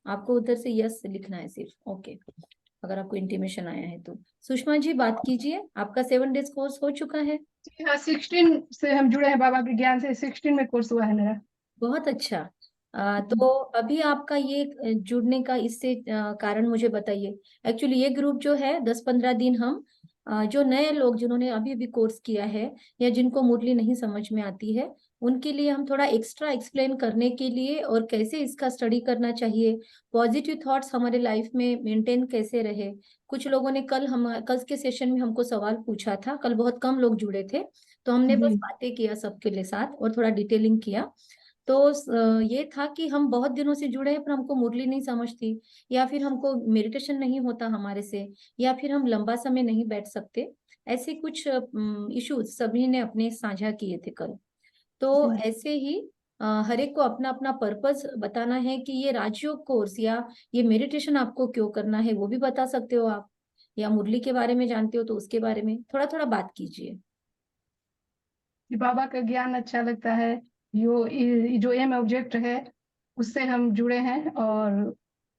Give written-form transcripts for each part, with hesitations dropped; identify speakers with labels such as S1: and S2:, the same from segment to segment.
S1: आपको उधर से यस लिखना है सिर्फ, ओके। अगर आपको इंटीमेशन आया है तो सुषमा जी बात कीजिए, आपका 7 डेज कोर्स हो चुका है?
S2: जी हाँ, 16 से हम जुड़े हैं बाबा के ज्ञान से। 16 में कोर्स हुआ है मेरा।
S1: बहुत अच्छा। तो अभी आपका ये जुड़ने का इससे कारण मुझे बताइए। एक्चुअली ये ग्रुप जो है 10-15 दिन हम जो नए लोग जिन्होंने अभी अभी कोर्स किया है या जिनको मुरली नहीं समझ में आती है, उनके लिए हम थोड़ा एक्स्ट्रा एक्सप्लेन करने के लिए और कैसे इसका स्टडी करना चाहिए, पॉजिटिव थॉट्स हमारे लाइफ में मेंटेन कैसे रहे। कुछ लोगों ने कल के सेशन में हमको सवाल पूछा था, कल बहुत कम लोग जुड़े थे, तो हमने बस
S2: जी
S1: बातें किया सबके लिए साथ और थोड़ा डिटेलिंग किया। तो ये था कि हम बहुत दिनों से जुड़े हैं पर हमको मुरली नहीं समझती, या फिर हमको मेडिटेशन नहीं होता हमारे से, या फिर हम लंबा समय नहीं बैठ सकते। ऐसे कुछ इश्यूज सभी ने अपने साझा किए थे कल। तो
S2: जी।
S1: ऐसे ही हर एक को अपना अपना पर्पस बताना है कि ये राजयोग कोर्स या ये मेडिटेशन आपको क्यों करना है, वो भी बता सकते हो आप। या मुरली के बारे में जानते हो तो उसके बारे में थोड़ा थोड़ा बात कीजिए।
S2: जी, बाबा का ज्ञान अच्छा लगता है। जो एम ऑब्जेक्ट है उससे हम जुड़े हैं, और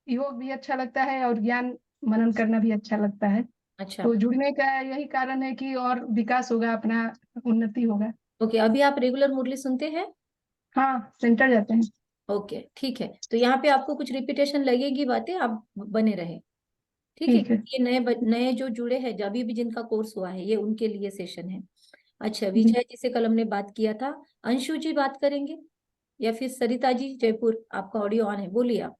S2: योग भी अच्छा लगता है और ज्ञान मनन करना भी अच्छा लगता है।
S1: अच्छा।
S2: तो जुड़ने का यही कारण है कि और विकास होगा, अपना उन्नति होगा।
S1: ओके, अभी आप रेगुलर मुरली सुनते हैं?
S2: हाँ, सेंटर जाते हैं।
S1: ओके ठीक है, तो यहाँ पे आपको कुछ रिपीटेशन लगेगी बातें, आप बने रहे। ठीक है,
S2: ठीक है।
S1: ये नए जो जुड़े हैं, जब भी जिनका कोर्स हुआ है, ये उनके लिए सेशन है। अच्छा,
S2: जी।
S1: विजय जी से कल हमने बात किया था। अंशु जी बात करेंगे या फिर सरिता जी जयपुर, आपका ऑडियो ऑन है, बोलिए आप।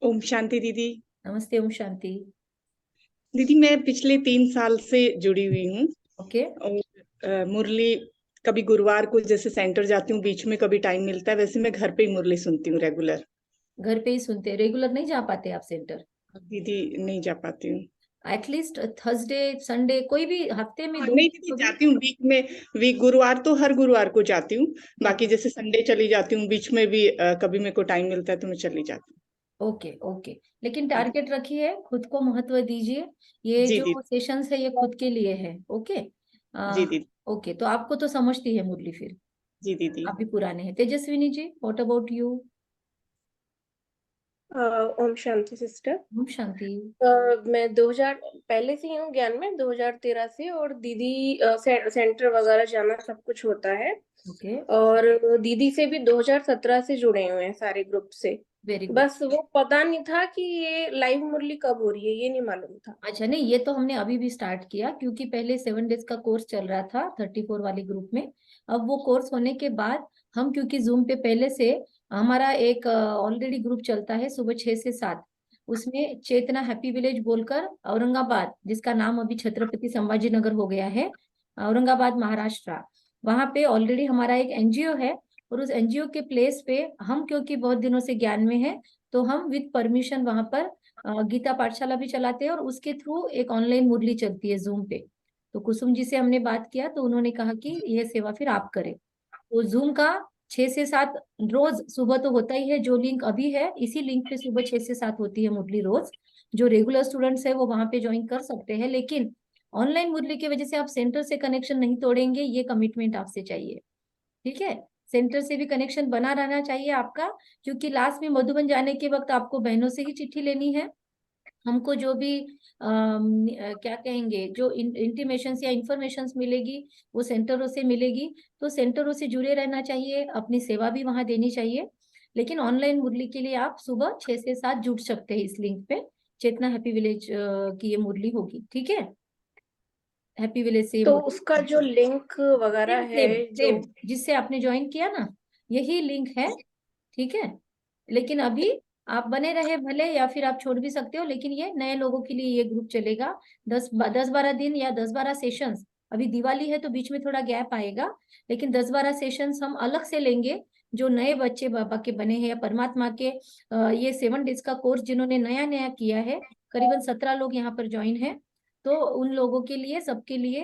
S3: ओम शांति दीदी।
S1: नमस्ते, ओम शांति।
S3: दीदी मैं पिछले 3 साल से जुड़ी हुई हूँ।
S1: ओके।
S3: और मुरली कभी गुरुवार को जैसे सेंटर जाती हूँ, बीच में कभी टाइम मिलता है, वैसे मैं घर पे ही मुरली सुनती हूँ रेगुलर।
S1: घर पे ही सुनते हैं, रेगुलर नहीं जा पाते आप सेंटर?
S3: दीदी नहीं जा पाती हूँ।
S1: एटलीस्ट थर्सडे संडे कोई भी हफ्ते में
S3: हाँ,
S1: दो
S3: नहीं
S1: दिन
S3: दीदी
S1: तो भी।
S3: जाती हूँ वीक में। गुरुवार तो हर गुरुवार को जाती हूँ।
S1: ठीक।
S3: बाकी जैसे संडे चली जाती हूँ, बीच में भी कभी मेरे को टाइम मिलता है तो मैं चली जाती
S1: ओके ओके, लेकिन
S3: हूँ।
S1: टारगेट रखिए, खुद को महत्व दीजिए। ये
S3: जी
S1: जो
S3: दीदी।
S1: सेशंस है ये खुद के लिए है। ओके।
S3: जी दीदी।
S1: ओके, तो आपको तो समझती है मुरली फिर,
S3: जी दीदी।
S1: आप भी पुराने हैं। Tejaswini ji, what about you?
S4: Om Shanti sister.
S1: Om Shanti.
S4: मैं 2000 पहले से ही हूँ ज्ञान में, 2013 से। और दीदी सेंटर वगैरह जाना सब कुछ होता है।
S1: ओके।
S4: और दीदी से भी 2017 से जुड़े हुए हैं सारे ग्रुप से।
S1: Very good.
S4: बस वो पता नहीं था कि ये लाइव मुरली कब हो रही है, ये नहीं मालूम था।
S1: अच्छा, नहीं ये तो हमने अभी भी स्टार्ट किया, क्योंकि पहले 7 डेज का कोर्स चल रहा था 34 वाले ग्रुप में। अब वो कोर्स होने के बाद हम, क्योंकि जूम पे पहले से हमारा एक ऑलरेडी ग्रुप चलता है सुबह 6 से 7, उसमें चेतना हैप्पी विलेज बोलकर औरंगाबाद, जिसका नाम अभी छत्रपति संभाजी नगर हो गया है, औरंगाबाद महाराष्ट्र, वहां पे ऑलरेडी हमारा एक एनजीओ है। और उस एनजीओ के प्लेस पे हम, क्योंकि बहुत दिनों से ज्ञान में है, तो हम विद परमिशन वहां पर गीता पाठशाला भी चलाते हैं, और उसके थ्रू एक ऑनलाइन मुरली चलती है जूम पे। तो कुसुम जी से हमने बात किया तो उन्होंने कहा कि यह सेवा फिर आप करें। तो जूम का 6 से 7 रोज सुबह तो होता ही है, जो लिंक अभी है इसी लिंक पे सुबह 6 से 7 होती है मुरली रोज। जो रेगुलर स्टूडेंट्स है वो वहां पे ज्वाइन कर सकते हैं, लेकिन ऑनलाइन मुरली की वजह से आप सेंटर से कनेक्शन नहीं तोड़ेंगे, ये कमिटमेंट आपसे चाहिए। ठीक है, सेंटर से भी कनेक्शन बना रहना चाहिए आपका, क्योंकि लास्ट में मधुबन जाने के वक्त आपको बहनों से ही चिट्ठी लेनी है। हमको जो भी क्या कहेंगे, जो इंटीमेशंस या इंफॉर्मेशंस मिलेगी वो सेंटरों से मिलेगी। तो सेंटरों से जुड़े रहना चाहिए, अपनी सेवा भी वहां देनी चाहिए। लेकिन ऑनलाइन मुरली के लिए आप सुबह 6 से 7 जुड़ सकते हैं इस लिंक पे। चेतना हैप्पी विलेज की ये मुरली होगी, ठीक है? हैप्पी विलेज से ये
S4: तो
S1: मुरली,
S4: उसका जो लिंक वगैरह
S1: सेम
S4: है
S1: सेम
S4: जो।
S1: सेम जिससे आपने ज्वाइन किया ना, यही लिंक है। ठीक है, लेकिन अभी आप बने रहे भले, या फिर आप छोड़ भी सकते हो, लेकिन ये नए लोगों के लिए ये ग्रुप चलेगा 10-12 दिन या 10-12 सेशंस। अभी दिवाली है तो बीच में थोड़ा गैप आएगा, लेकिन 10-12 सेशंस हम अलग से लेंगे। जो नए बच्चे बाबा के बने हैं या परमात्मा के ये 7 डेज का कोर्स जिन्होंने नया नया किया है, करीबन 17 लोग यहाँ पर ज्वाइन है। तो उन लोगों के लिए, सबके लिए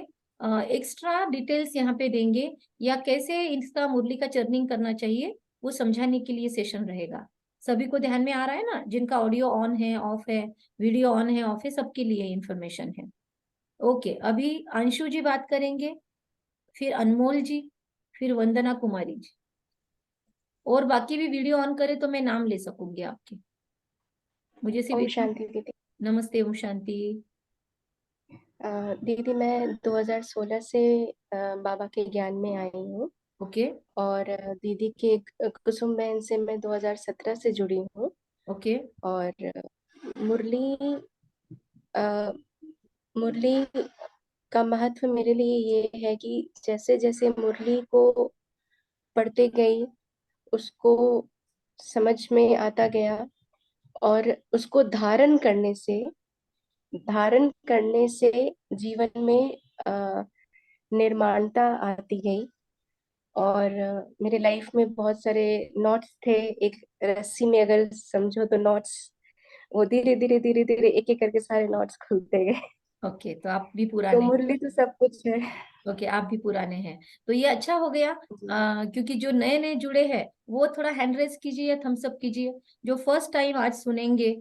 S1: एक्स्ट्रा डिटेल्स यहाँ पे देंगे, या कैसे इसका मुरली का चर्निंग करना चाहिए वो समझाने के लिए सेशन रहेगा। सभी को ध्यान में आ रहा है ना, जिनका ऑडियो ऑन है, ऑफ है, वीडियो ऑन है, ऑफ है, सबके लिए इंफॉर्मेशन है। ओके, अभी अंशु जी बात करेंगे, फिर अनमोल जी, फिर वंदना कुमारी जी। और बाकी भी वीडियो ऑन करे तो मैं नाम ले सकूंगी आपके। मुझे सिर्फ
S4: ओम
S1: एक
S4: शांति दीदी।
S1: नमस्ते ओम शांति।
S4: दीदी मैं 2016 से बाबा के ज्ञान में आई हूँ।
S1: ओके
S4: और दीदी के कुसुम बहन से मैं 2017 से जुड़ी हूँ।
S1: ओके
S4: और मुरली अ, मुरली का महत्व मेरे लिए ये है कि जैसे जैसे मुरली को पढ़ते गई, उसको समझ में आता गया, और उसको धारण करने से जीवन में निर्माणता आती गई। और मेरे लाइफ में बहुत सारे नॉट्स थे। एक रस्सी में अगर समझो तो नॉट्स, वो धीरे धीरे धीरे धीरे एक एक करके सारे नॉट्स खुलते गए।
S1: ओके, तो आप भी
S4: तो
S1: पुराने।
S4: मुरली तो सब कुछ है।
S1: ओके, आप भी पुराने हैं तो ये अच्छा हो गया।
S4: जी।
S1: क्योंकि जो नए नए जुड़े हैं वो थोड़ा हैंड रेस कीजिए या थम्स अप कीजिए। जो फर्स्ट टाइम आज सुनेंगे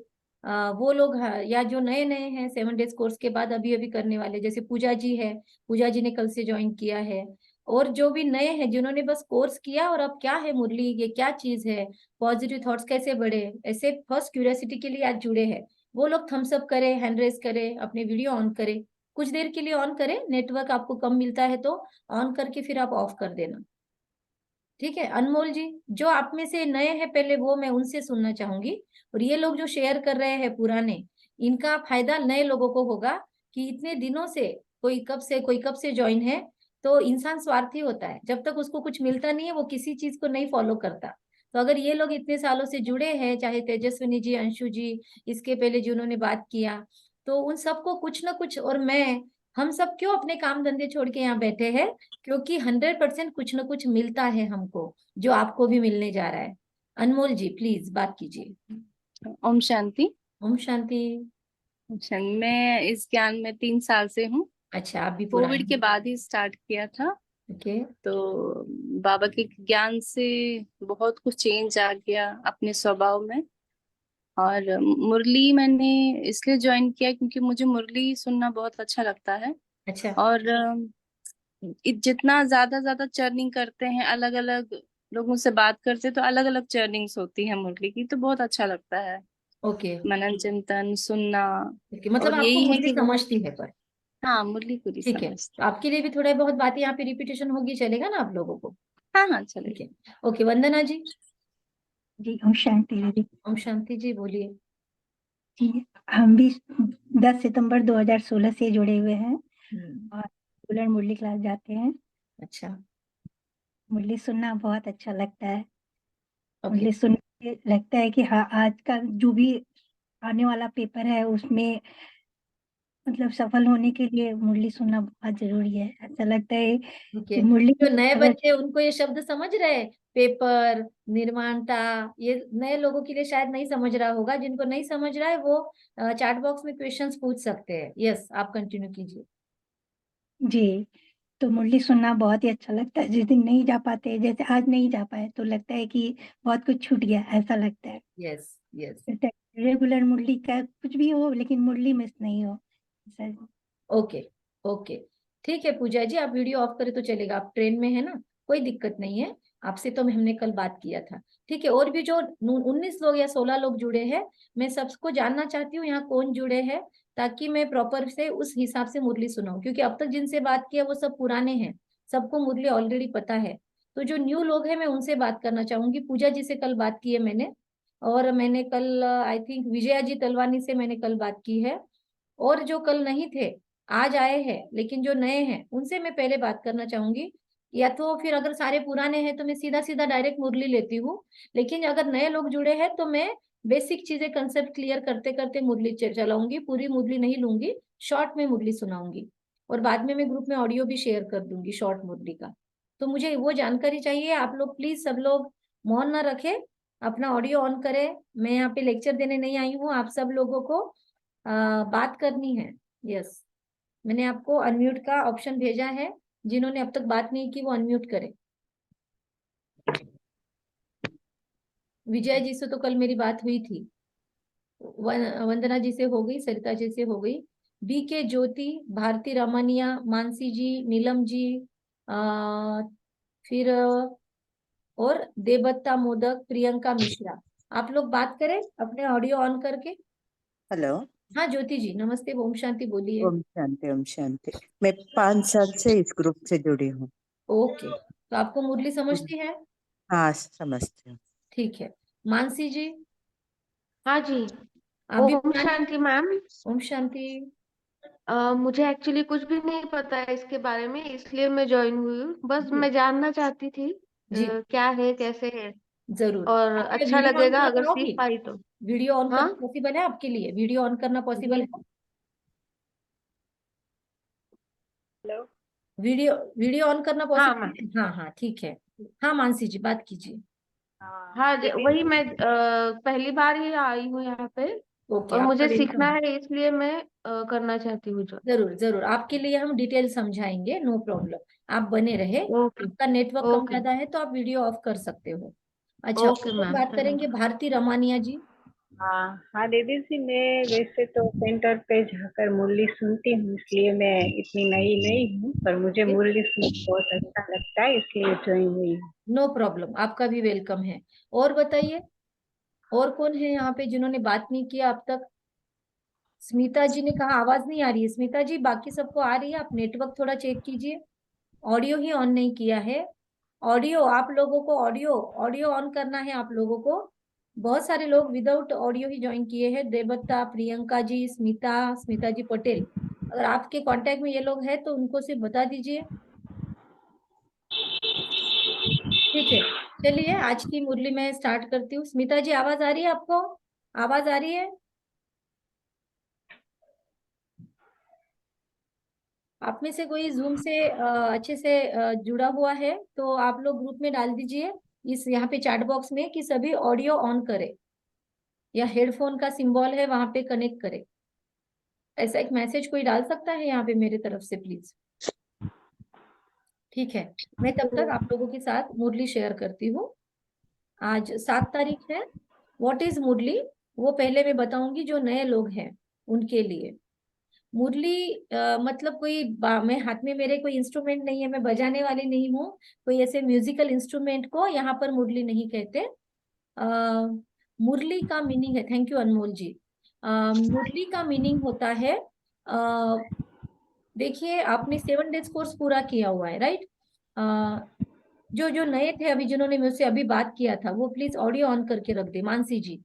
S1: वो लोग, या जो नए नए हैं 7 डेज कोर्स के बाद अभी अभी करने वाले, जैसे पूजा जी है, पूजा जी ने कल से ज्वाइन किया है। और जो भी नए हैं जिन्होंने बस कोर्स किया और अब क्या है मुरली, ये क्या चीज है, पॉजिटिव थॉट्स कैसे बढ़े, ऐसे फर्स्ट क्यूरियोसिटी के लिए आज जुड़े हैं, वो लोग थम्स अप करें, हैंड रेस करें, अपने वीडियो ऑन करें। कुछ देर के लिए ऑन करें, नेटवर्क आपको कम मिलता है तो ऑन करके फिर आप ऑफ कर देना। ठीक है अनमोल जी, जो आप में से नए हैं पहले वो मैं उनसे सुनना चाहूंगी। और ये लोग जो शेयर कर रहे हैं पुराने, इनका फायदा नए लोगों को होगा कि इतने दिनों से कोई कब से ज्वाइन है। तो इंसान स्वार्थी होता है, जब तक उसको कुछ मिलता नहीं है वो किसी चीज को नहीं फॉलो करता। तो अगर ये लोग इतने सालों से जुड़े हैं, चाहे तेजस्विनी जी, अंशु जी, इसके पहले जिन्होंने बात किया, तो उन सबको कुछ ना कुछ, और मैं, हम सब क्यों अपने काम धंधे छोड़ के यहाँ बैठे हैं, क्योंकि 100% कुछ ना कुछ मिलता है हमको, जो आपको भी मिलने जा रहा है। अनमोल जी प्लीज बात कीजिए।
S5: ओम शांति।
S1: ओम शांति।
S5: मैं इस ज्ञान में 3 साल से हूँ।
S1: अच्छा, आप भी पुराने
S5: कोविड के
S1: हैं।
S5: बाद ही स्टार्ट किया था।
S1: ओके
S5: तो बाबा के ज्ञान से बहुत कुछ चेंज आ गया अपने स्वभाव में। और मुरली मैंने इसलिए ज्वाइन किया क्योंकि मुझे मुरली सुनना बहुत अच्छा लगता है।
S1: अच्छा
S5: और जितना ज्यादा ज्यादा चर्निंग करते हैं, अलग अलग लोगों से बात करते हैं, तो अलग अलग चर्निंग्स होती है मुरली की, तो बहुत अच्छा लगता है
S1: ओके
S5: मनन चिंतन सुनना।
S1: ओके, मतलब
S5: और
S1: आपको
S5: यही है
S1: मुरली
S5: कि
S1: समझती है पर।
S5: हाँ, मुरली पूरी
S1: ठीक है,
S5: समझ।
S1: तो आपके लिए भी थोड़ा बहुत बातें यहाँ पे रिपीटेशन होगी, चलेगा ना आप लोगों को?
S5: हाँ हाँ,
S1: ठीक
S5: चलेगा।
S1: है। ओके वंदना जी।
S6: जी ओम शांति दीदी।
S1: ओम शांति जी बोलिए।
S6: जी हम भी 10 सितंबर 2016 से जुड़े हुए हैं और रेगुलर मुरली क्लास जाते हैं।
S1: अच्छा
S6: मुरली सुनना बहुत अच्छा लगता है।
S1: ओके
S6: मुरली सुन के लगता है कि हाँ, आज का जो भी आने वाला पेपर है उसमें मतलब सफल होने के लिए मुरली सुनना बहुत जरूरी है। ऐसा लगता है
S1: ओके।
S6: कि मुरली
S1: जो नए
S6: अगर
S1: बच्चे उनको ये शब्द समझ रहे, पेपर, निर्माणता, ये नए लोगों के लिए शायद नहीं समझ रहा होगा। जिनको नहीं समझ रहा है वो चैट बॉक्स में क्वेश्चंस पूछ सकते हैं। यस आप कंटिन्यू कीजिए।
S6: जी, तो मुरली सुनना बहुत ही अच्छा लगता है। जिस दिन नहीं जा पाते, जैसे आज नहीं जा पाए, तो लगता है कि बहुत कुछ छूट गया, ऐसा लगता है।
S1: यस यस
S6: रेगुलर मुरली का कुछ भी हो लेकिन मुरली मिस नहीं हो ऐसा।
S1: Okay okay. ठीक है पूजा जी, आप वीडियो ऑफ करें तो चलेगा, आप ट्रेन में है ना, कोई दिक्कत नहीं है। आपसे तो हमने कल बात किया था। ठीक है, और भी जो 19 लोग या 16 लोग जुड़े हैं, मैं सबको जानना चाहती हूँ यहाँ कौन जुड़े हैं, ताकि मैं प्रॉपर से उस हिसाब से मुरली सुनाऊं। क्योंकि अब तक जिनसे बात किया वो सब पुराने हैं, सबको मुरली ऑलरेडी पता है। तो जो न्यू लोग हैं मैं उनसे बात करना चाहूंगी। पूजा जी से कल बात की है मैंने, और मैंने कल आई थिंक विजया जी तलवानी से मैंने कल बात की है। और जो कल नहीं थे, आज आए हैं लेकिन जो नए हैं, उनसे मैं पहले बात करना चाहूंगी। या तो फिर अगर सारे पुराने हैं तो मैं सीधा सीधा डायरेक्ट मुरली लेती हूँ। लेकिन अगर नए लोग जुड़े हैं तो मैं बेसिक चीजें, कंसेप्ट क्लियर करते करते मुरली चलाऊंगी, पूरी मुरली नहीं लूंगी, शॉर्ट में मुरली सुनाऊंगी। और बाद में मैं ग्रुप में ऑडियो भी शेयर कर दूंगी शॉर्ट मुरली का। तो मुझे वो जानकारी चाहिए। आप लोग प्लीज सब लोग मौन ना रखें, अपना ऑडियो ऑन करें। मैं यहाँ पे लेक्चर देने नहीं आई हूँ, आप सब लोगों को बात करनी है। यस, मैंने आपको अनम्यूट का ऑप्शन भेजा है, जिन्होंने अब तक बात नहीं की वो अनम्यूट करें। विजय जी से तो कल मेरी बात हुई थी, वंदना जी से हो गई, सरिता जी से हो गई, बी के ज्योति, भारती रमनिया, मानसी जी, नीलम जी, फिर और देवदत्ता मोदक, प्रियंका मिश्रा, आप लोग बात करें अपने ऑडियो ऑन करके।
S7: हेलो।
S1: हाँ ज्योति जी नमस्ते, ओम शांति, बोलिए।
S7: ओम शांति ओम शांति। मैं 5 साल से इस ग्रुप से जुड़ी हूँ।
S1: ओके, तो आपको मुरली समझती है?
S7: हाँ समझती हूँ।
S1: ठीक है। मानसी जी
S8: हाँ जी।
S1: आप भी
S8: ओम
S1: पुरानी?
S8: शांति मैम।
S1: ओम शांति।
S8: मुझे एक्चुअली कुछ भी नहीं पता है इसके बारे में, इसलिए मैं ज्वाइन हुई हूँ। बस
S1: जी
S8: मैं जानना चाहती थी
S1: जी
S8: क्या है, कैसे है,
S1: जरूर।
S8: और
S1: आप ये
S8: अच्छा
S1: वीडियो ऑन
S8: लगेगा
S1: कर
S8: अगर
S1: पाओगी?
S8: सीख पाई तो।
S1: वीडियो ऑन
S8: हाँ
S1: करना पॉसिबल है आपके लिए? वीडियो ऑन करना पॉसिबल
S8: जी।
S1: है?
S3: हेलो।
S1: वीडियो वीडियो ऑन करना
S8: हाँ
S1: पॉसिबल
S8: मैम।
S1: है? हाँ हाँ ठीक है। हाँ मानसी जी बात कीजिए।
S8: हाँ वही मैं पहली बार ही आई हूँ यहाँ पे,
S1: ओके,
S8: और
S1: आपका
S8: मुझे
S1: वेलकम
S8: सीखना
S1: है।
S8: है, इसलिए मैं करना चाहती हूँ जो।
S1: जरूर जरूर, आपके लिए हम डिटेल समझाएंगे, नो प्रॉब्लम। आप बने रहे।
S8: ओके।
S1: आपका नेटवर्क कम
S8: ओके।
S1: ज्यादा है तो आप वीडियो ऑफ कर सकते हो। अच्छा,
S8: ओके
S1: और
S8: मैम,
S1: बात करेंगे
S8: चलेगा।
S1: भारती रमानिया जी।
S9: हाँ हाँ दीदी जी, मैं वैसे तो सेंटर पे जाकर मुरली सुनती हूँ, इसलिए मैं इतनी नई नहीं हूँ, पर मुझे मुरली सुनना बहुत अच्छा लगता है, इसलिए ज्वाइन हुई हूँ।
S1: नो प्रॉब्लम, आपका भी वेलकम है। और बताइए, और कौन है यहाँ पे जिन्होंने बात नहीं किया अब तक? स्मिता जी ने कहा आवाज नहीं आ रही है। स्मिता जी बाकी सबको आ रही है, आप नेटवर्क थोड़ा चेक कीजिए। ऑडियो ही ऑन नहीं किया है। ऑडियो आप लोगों को ऑडियो ऑडियो ऑन करना है आप लोगों को। बहुत सारे लोग विदाउट ऑडियो ही ज्वाइन किए हैं। देवदत्ता, प्रियंका जी, स्मिता, स्मिता जी पटेल, अगर आपके कांटेक्ट में ये लोग हैं तो उनको सिर्फ बता दीजिए। ठीक है, चलिए आज की मुरली मैं स्टार्ट करती हूँ। स्मिता जी आवाज आ रही है आपको? आवाज आ रही है? आप में से कोई जूम से अच्छे से जुड़ा हुआ है तो आप लोग ग्रुप में डाल दीजिए इस यहाँ पे चैट बॉक्स में कि सभी ऑडियो ऑन करें, या हेडफोन का सिंबल है वहां पे कनेक्ट करें। ऐसा एक मैसेज कोई डाल सकता है यहाँ पे मेरे तरफ से प्लीज? ठीक है, मैं तब तक आप लोगों के साथ मुरली शेयर करती हूँ। आज 7 तारीख है। व्हाट इज मुरली, वो पहले मैं बताऊंगी जो नए लोग हैं उनके लिए। मुरली मतलब कोई मैं हाथ में मेरे कोई इंस्ट्रूमेंट नहीं है, मैं बजाने वाली नहीं हूँ। कोई ऐसे म्यूजिकल इंस्ट्रूमेंट को यहाँ पर मुरली नहीं कहते। मुरली का मीनिंग है, थैंक यू अनमोल जी। मुरली का मीनिंग होता है, देखिए आपने 7 डेज कोर्स पूरा किया हुआ है राइट? जो जो नए थे अभी जिन्होंने मुझसे अभी बात किया था वो प्लीज ऑडियो ऑन करके रख दे, मानसी जी।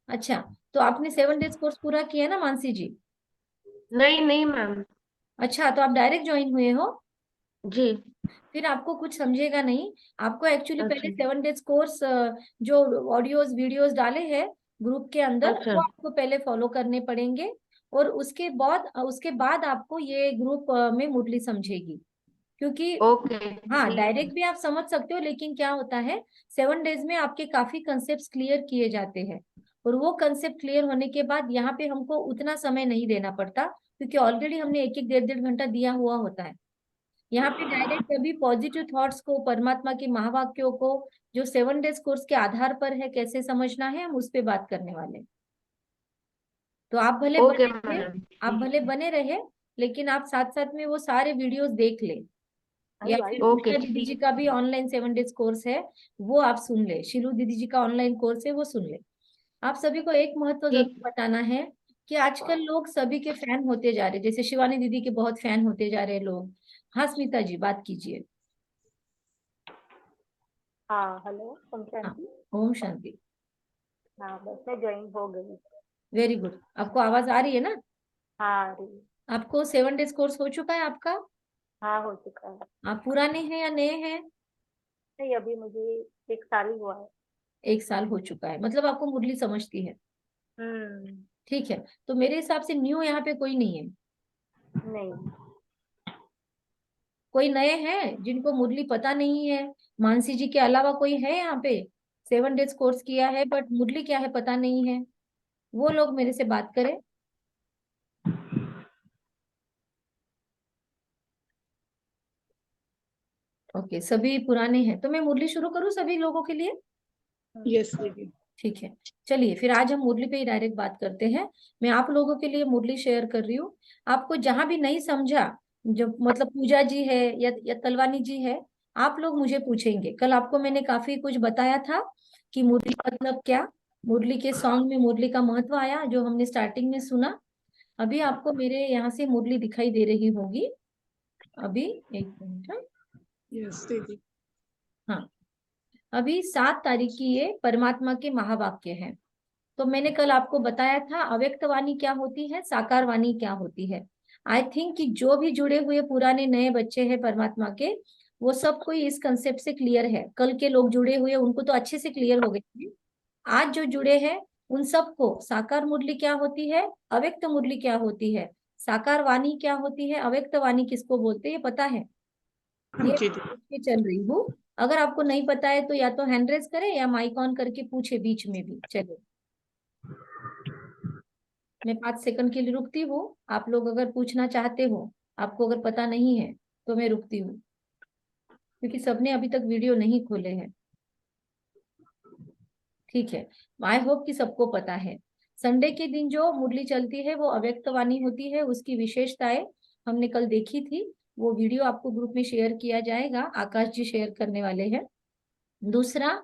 S1: अच्छा, तो आपने 7 डेज कोर्स पूरा किया ना मानसी जी?
S8: नहीं नहीं मैम।
S1: अच्छा, तो आप डायरेक्ट ज्वाइन हुए हो?
S8: जी।
S1: फिर आपको कुछ समझेगा नहीं। आपको एक्चुअली पहले
S8: अच्छा
S1: 7 डेज कोर्स जो ऑडियोज वीडियोस डाले हैं ग्रुप के अंदर
S8: अच्छा।
S1: वो आपको पहले फॉलो करने पड़ेंगे। और उसके बाद आपको ये ग्रुप में मुरली समझेगी, क्योंकि
S8: ओके
S1: हाँ
S8: ठीक है।
S1: डायरेक्ट भी आप समझ सकते हो, लेकिन क्या होता है 7 डेज में आपके काफी कंसेप्ट क्लियर किए जाते हैं। और वो कंसेप्ट क्लियर होने के बाद यहाँ पे हमको उतना समय नहीं देना पड़ता, क्योंकि ऑलरेडी हमने एक एक 1.5 1.5 घंटा दिया हुआ होता है। यहाँ पे डायरेक्ट अभी पॉजिटिव थॉट्स को, परमात्मा के महावाक्यों को, जो 7 डेज कोर्स के आधार पर है कैसे समझना है, हम उस पर बात करने वाले हैं। तो आप भले
S8: ओके
S1: बने रहे,
S8: मैडम
S1: आप
S8: ठीक
S1: भले
S8: है।
S1: बने रहे, लेकिन आप साथ साथ में वो सारे वीडियोस देख ले। या फिर
S8: ओके
S1: उषा दीदी जी
S8: ठीक।
S1: का भी ऑनलाइन 7 डेज कोर्स है, वो आप सुन ले। शिलू दीदी जी का ऑनलाइन कोर्स है, वो सुन ले। आप सभी को एक महत्व जरूर
S8: ठीक।
S1: बताना है कि आजकल लोग सभी के फैन होते जा रहे, जैसे शिवानी दीदी के बहुत फैन होते जा रहे लोग। हाँ स्मिता जी बात कीजिए।
S9: हाँ हेलो ओम
S1: हाँ
S9: शांति।
S1: ओम शांति।
S9: हाँ बस मैं ज्वाइन हो गई।
S1: वेरी गुड, आपको आवाज आ रही है ना?
S9: हाँ आ रही।
S1: आपको 7 डेज कोर्स हो चुका है आपका?
S9: हाँ हो चुका है।
S1: आप पुराने हैं या नए हैं?
S9: नहीं अभी मुझे 1 साल ही हुआ है।
S1: 1 साल हो चुका है, मतलब आपको मुरली समझती है।
S9: हम्म।
S1: ठीक है, तो मेरे हिसाब से न्यू यहाँ पे कोई नहीं है।
S9: नहीं।
S1: कोई नए हैं जिनको मुरली पता नहीं है? मानसी जी के अलावा कोई है यहाँ पे 7 डेज कोर्स किया है बट मुरली क्या है पता नहीं है? वो लोग मेरे से बात करें। ओके, सभी पुराने हैं तो मैं मुरली शुरू करूँ सभी लोगों के लिए?
S3: यस दीदी।
S1: ठीक है, चलिए फिर आज हम मुरली पे ही डायरेक्ट बात करते हैं। मैं आप लोगों के लिए मुरली शेयर कर रही हूँ। आपको जहां भी नहीं समझा, जो मतलब पूजा जी है या तलवानी जी है, आप लोग मुझे पूछेंगे। कल आपको मैंने काफी कुछ बताया था कि मुरली मतलब क्या, मुरली के सॉन्ग में मुरली का महत्व आया जो हमने स्टार्टिंग में सुना। अभी आपको मेरे यहाँ से मुरली दिखाई दे रही होगी। अभी एक मिनट।
S3: यस दीदी।
S1: हाँ, अभी 7 तारीख की ये परमात्मा के महावाक्य है। तो मैंने कल आपको बताया था अव्यक्त वाणी क्या होती है, साकार वाणी क्या होती है। आई थिंक कि जो भी जुड़े हुए पुराने नए बच्चे हैं परमात्मा के, वो सब कोई इस कंसेप्ट से क्लियर है। कल के लोग जुड़े हुए उनको तो अच्छे से क्लियर हो गए। आज जो जुड़े हैं उन सबको साकार मुरली क्या होती है, अव्यक्त मुरली क्या होती है, साकार वाणी क्या होती है, अव्यक्त वाणी किसको बोलते हैं, ये पता है।
S3: हाँ
S1: ये
S3: जी दीदी।
S1: चल रही हूँ। अगर आपको नहीं पता है तो या तो हैंड रेज करें या माइक ऑन करके पूछे बीच में भी चलो। मैं 5 सेकंड के लिए रुकती हूँ। आप लोग अगर पूछना चाहते हो, आपको अगर पता नहीं है तो मैं रुकती हूँ, क्योंकि सबने अभी तक वीडियो नहीं खोले हैं। ठीक है, आई होप कि सबको पता है। संडे के दिन जो मुरली चलती है वो अव्यक्त वाणी होती है। उसकी विशेषताएं हमने कल देखी थी। वो वीडियो आपको ग्रुप में शेयर किया जाएगा, आकाश जी शेयर करने वाले हैं। दूसरा,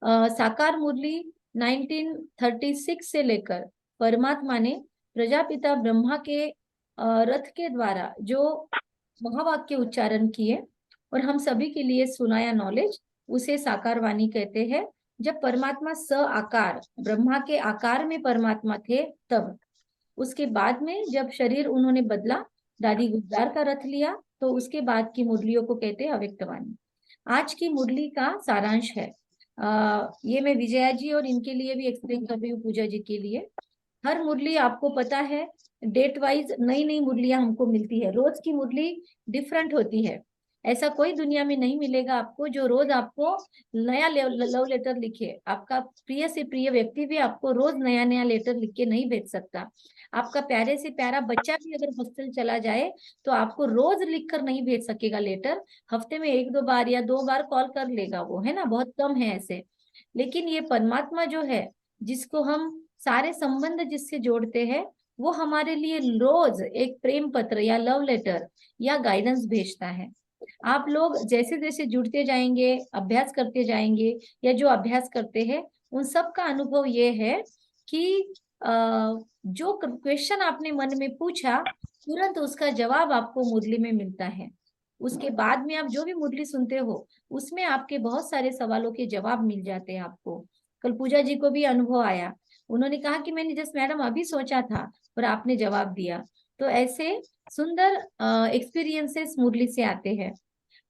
S1: साकार मुरली 1936 से लेकर परमात्मा ने प्रजापिता ब्रह्मा के रथ के द्वारा जो महावाक्य उच्चारण किए और हम सभी के लिए सुनाया नॉलेज, उसे साकार वाणी कहते हैं। जब परमात्मा स आकार ब्रह्मा के आकार में परमात्मा थे तब, उसके बाद में जब शरीर उन्होंने बदला, दादी गुलजार का रथ लिया, तो उसके बाद की मुरलियों को कहते हैं अव्यक्त वाणी। आज की मुरली का सारांश है। ये मैं विजया जी और इनके लिए भी एक्सप्लेन कर रही हूँ, पूजा जी के लिए। हर मुरली आपको पता है डेट वाइज नई नई मुरलियां हमको मिलती है। रोज की मुरली डिफरेंट होती है। ऐसा कोई दुनिया में नहीं मिलेगा आपको जो रोज आपको नया लव लेटर लिखे। आपका प्रिय से प्रिय व्यक्ति भी आपको रोज नया नया लेटर लिख के नहीं भेज सकता। आपका प्यारे से प्यारा बच्चा भी अगर हॉस्टल चला जाए तो आपको रोज लिख कर नहीं भेज सकेगा लेटर। हफ्ते में 1-2 बार या 2 बार कॉल कर लेगा वो, है ना, बहुत कम है ऐसे। लेकिन ये परमात्मा जो है, जिसको हम सारे संबंध जिससे जोड़ते हैं, वो हमारे लिए रोज एक प्रेम पत्र या लव लेटर या गाइडेंस भेजता है। आप लोग जैसे जैसे जुड़ते जाएंगे, अभ्यास करते जाएंगे, या जो अभ्यास करते हैं उन सब का अनुभव ये है कि जो क्वेश्चन आपने मन में पूछा, तुरंत उसका जवाब आपको मुरली में मिलता है। उसके बाद में आप जो भी मुरली सुनते हो उसमें आपके बहुत सारे सवालों के जवाब मिल जाते हैं आपको। कल पूजा जी को भी अनुभव आया, उन्होंने कहा कि मैंने जस्ट मैडम अभी सोचा था और आपने जवाब दिया। तो ऐसे सुंदर एक्सपीरियंसेस मुरली से आते हैं।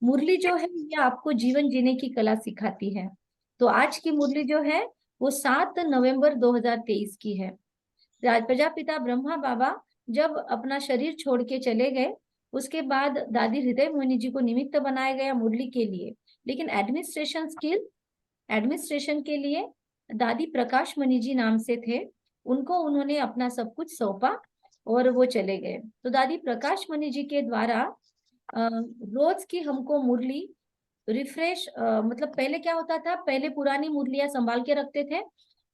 S1: मुरली जो है ये आपको जीवन जीने की कला सिखाती है। तो आज की मुरली जो है वो 7 नवंबर 2023 की है। प्रजापिता ब्रह्मा बाबा जब अपना शरीर छोड़ के चले गए, उसके बाद दादी हृदय मोहिनी जी को निमित्त बनाया गया मुरली के लिए। लेकिन एडमिनिस्ट्रेशन के लिए दादी प्रकाश मणि जी नाम से थे, उनको उन्होंने अपना सब कुछ सौंपा और वो चले गए। तो दादी प्रकाश मणि जी के द्वारा रोज की हमको मुरली रिफ्रेश, मतलब पहले क्या होता था, पहले पुरानी मुरलियां संभाल के रखते थे,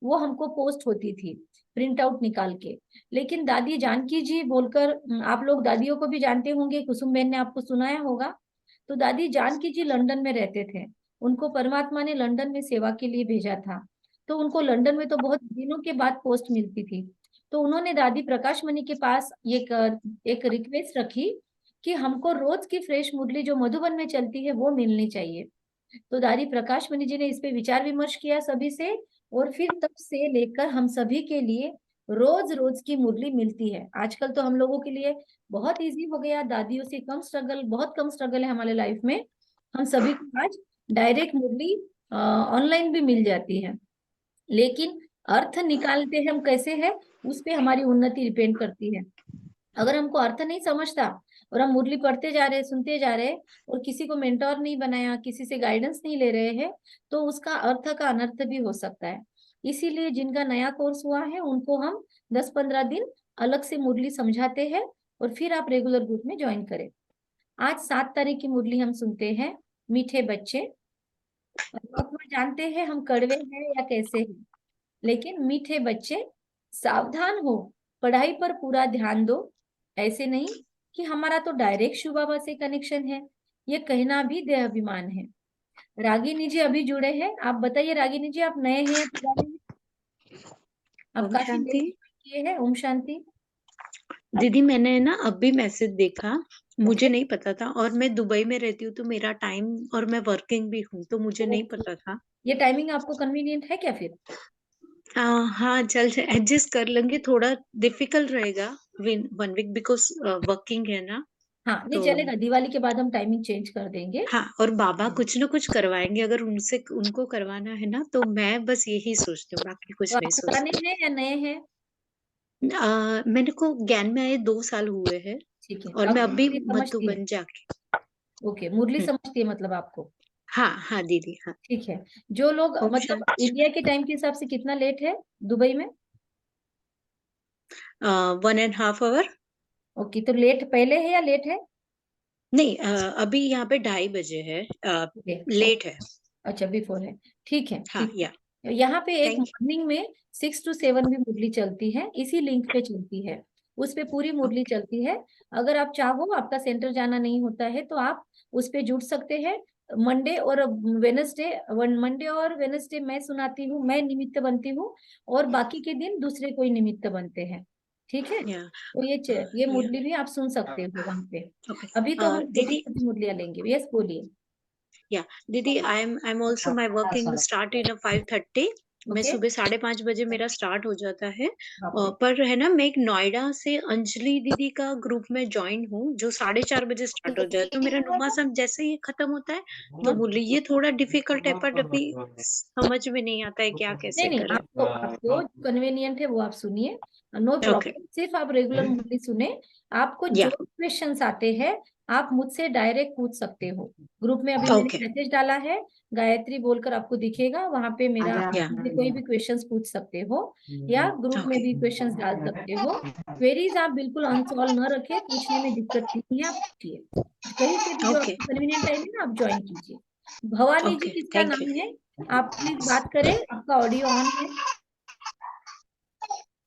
S1: वो हमको पोस्ट होती थी प्रिंट आउट निकाल के। लेकिन दादी जानकी जी बोलकर, आप लोग दादियों को भी जानते होंगे, कुसुम बहन ने आपको सुनाया होगा। तो दादी जानकी जी लंदन में रहते थे, उनको परमात्मा ने लंदन में सेवा के लिए भेजा था। तो उनको लंदन में तो बहुत दिनों के बाद पोस्ट मिलती थी। तो उन्होंने दादी प्रकाश मणि के पास एक रिक्वेस्ट रखी कि हमको रोज की फ्रेश मुरली जो मधुबन में चलती है वो मिलनी चाहिए। तो दादी प्रकाश मणि जी ने इस पे विचार विमर्श किया सभी से, और फिर तब से लेकर हम सभी के लिए रोज रोज की मुरली मिलती है। आजकल तो हम लोगों के लिए बहुत इजी हो गया, दादियों से कम स्ट्रगल, बहुत कम स्ट्रगल है हमारे लाइफ में। हम सभी को आज डायरेक्ट मुरली ऑनलाइन भी मिल जाती है। लेकिन अर्थ निकालते हम कैसे है, उस पे हमारी उन्नति डिपेंड करती है। अगर हमको अर्थ नहीं समझता और हम मुरली पढ़ते जा रहे, सुनते जा रहे, और किसी को मेंटोर नहीं बनाया, किसी से गाइडेंस नहीं ले रहे हैं, तो उसका अर्थ का अनर्थ भी हो सकता है। इसीलिए जिनका नया कोर्स हुआ है उनको हम 10-15 दिन अलग से मुरली समझाते हैं और फिर आप रेगुलर ग्रुप में ज्वाइन करें। आज 7 तारीख की मुरली हम सुनते हैं, मीठे बच्चे। परमात्मा जानते हैं हम कड़वे हैं या कैसे हैं, लेकिन मीठे बच्चे सावधान हो, पढ़ाई पर पूरा ध्यान दो। ऐसे नहीं कि हमारा तो डायरेक्ट शिव बाबा से कनेक्शन है, ये कहना भी देह अभिमान है। रागिनी जी अभी जुड़े हैं, आप बताइए रागिनी जी, आप नए हैं या पुराने हैं? आप
S10: ओम
S1: काफी
S10: शांति।
S1: लेट किए हैं। ओम शांति।
S10: दीदी मैंने ना अभी मैसेज देखा, मुझे
S1: ओके
S10: नहीं पता था, और मैं दुबई में रहती हूँ तो मेरा टाइम, और मैं वर्किंग भी हूँ तो मुझे नहीं पता था।
S1: ये टाइमिंग आपको कन्वीनियंट है क्या फिर?
S10: हाँ, चल एडजस्ट कर लेंगे, थोड़ा डिफिकल्ट रहेगा 1 वीक बिकॉज वर्किंग है ना।
S1: हाँ नहीं
S10: तो
S1: चलेगा, दिवाली के बाद हम टाइमिंग चेंज कर देंगे।
S10: हाँ, और बाबा कुछ ना कुछ करवाएंगे, अगर उनसे उनको करवाना है ना, तो मैं बस यही सोचती हूँ, बाकी कुछ
S1: तो
S10: नहीं
S1: आप पुराने
S10: सोचती।
S1: हैं या नए हैं?
S10: मेरे को ज्ञान में आए 2 साल हुए हैं,
S1: ठीक है,
S10: और
S1: अब
S10: मैं अभी
S1: मुरली समझती है।
S10: मधुबन जाके।
S1: ओके, मुरली
S10: हम्म,
S1: समझती है मतलब आपको।
S10: हाँ हाँ दीदी, हाँ।
S1: ठीक है। जो लोग
S10: ओम
S1: मतलब
S10: शांति।
S1: इंडिया के टाइम के हिसाब से कितना लेट है दुबई में?
S10: 1.5 आवर।
S1: ओके, तो लेट पहले है या लेट है?
S10: नहीं, अभी यहाँ पे 2:30 बजे है,
S1: ओके
S10: लेट है।
S1: अच्छा, बिफोर है। ठीक है
S10: हाँ,
S1: ठीक
S10: या
S1: है। यहाँ पे एक
S10: थैंक
S1: मॉर्निंग में 6 to 7 भी मुरली चलती है, इसी लिंक पे चलती है, उस पे पूरी
S10: यू।
S1: मुरली चलती है। अगर आप चाहो, आपका सेंटर जाना नहीं होता है तो आप उस पे जुड़ सकते हैं। मंडे और वेनसडे, मंडे और वेनसडे मैं सुनाती हूँ, मैं निमित्त बनती हूँ, और बाकी के दिन दूसरे कोई निमित्त बनते हैं। ठीक है,
S10: या
S1: तो ये
S10: या
S1: मुरली भी आप सुन सकते हो वहां पे।
S10: ओके।
S1: अभी तो हम छोटी
S10: दीदी,
S1: छोटी मुरलियां लेंगे। यस बोलिए।
S10: या दीदी, I am also, my working start in 5:30। मैं
S1: ओके।
S10: सुबह 5:30 बजे मेरा स्टार्ट हो जाता है।
S1: बाप रे।
S10: पर है ना, मैं एक नोएडा से अंजलि दीदी का ग्रुप में ज्वाइन हूँ, जो 4:30 बजे स्टार्ट हो जाए, तो मेरा नुमासम जैसे ही खत्म होता है तो
S1: हाँ।
S10: बोली ये थोड़ा डिफिकल्ट है, पर अभी समझ में नहीं आता है क्या
S1: नहीं
S10: कैसे
S1: नहीं,
S10: करें।
S1: आपको आपको कन्वीनियंट है वो आप सुनिए, नो
S10: ओके।
S1: प्रॉब्लम। सिर्फ आप रेगुलर मुरली सुने। आपको जो
S10: या
S1: क्वेश्चंस आते हैं आप मुझसे डायरेक्ट पूछ सकते हो। ग्रुप में अभी मैंने
S10: ओके।
S1: मैसेज डाला है, गायत्री बोलकर आपको दिखेगा वहां पे मेरा, आप
S10: या
S1: मुझे कोई भी क्वेश्चंस पूछ सकते हो, या ग्रुप में
S10: ओके।
S1: भी क्वेश्चंस डाल सकते हो। क्वेरीज आप बिल्कुल अनसॉल्व न रखे, पूछने में दिक्कत नहीं है, आप पूछिए कहीं से भी, जो
S10: ओके।
S1: आपको कन्वीनियंट टाइम है ना आप ज्वाइन कीजिए। भवानी जी
S10: ओके,
S1: किसका
S10: थैंक यू।
S1: नाम है? आप प्लीज बात करें, आपका ऑडियो ऑन है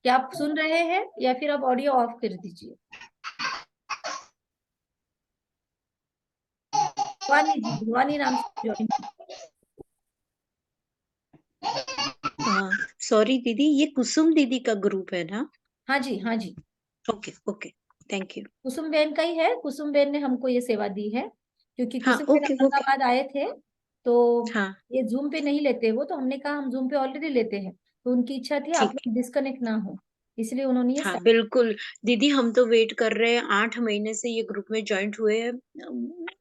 S1: क्या? आप सुन रहे हैं या फिर आप ऑडियो ऑफ कर दीजिए। भवानी जी, भवानी नाम से ज्वाइन।
S10: सॉरी दीदी, ये कुसुम दीदी का ग्रुप है ना?
S1: हाँ जी हाँ जी,
S10: ओके ओके, थैंक यू।
S1: कुसुम बहन का ही है। कुसुम बहन ने हमको ये सेवा दी है, क्योंकि
S10: हाँ,
S1: कुसुम बहन
S10: ओके ओके।
S1: औरंगाबाद आए थे, तो
S10: हाँ,
S1: ये जूम पे नहीं लेते वो, तो हमने कहा हम जूम पे ऑलरेडी लेते हैं, तो उनकी इच्छा थी आप
S10: ठीक है।
S1: लोग डिस्कनेक्ट ना हो, इसलिए उन्होंने ये
S10: हाँ,
S1: start-।
S10: बिल्कुल। दीदी, हम तो वेट कर रहे हैं, 8 महीने से ये ग्रुप में ज्वाइंट हुए हैं।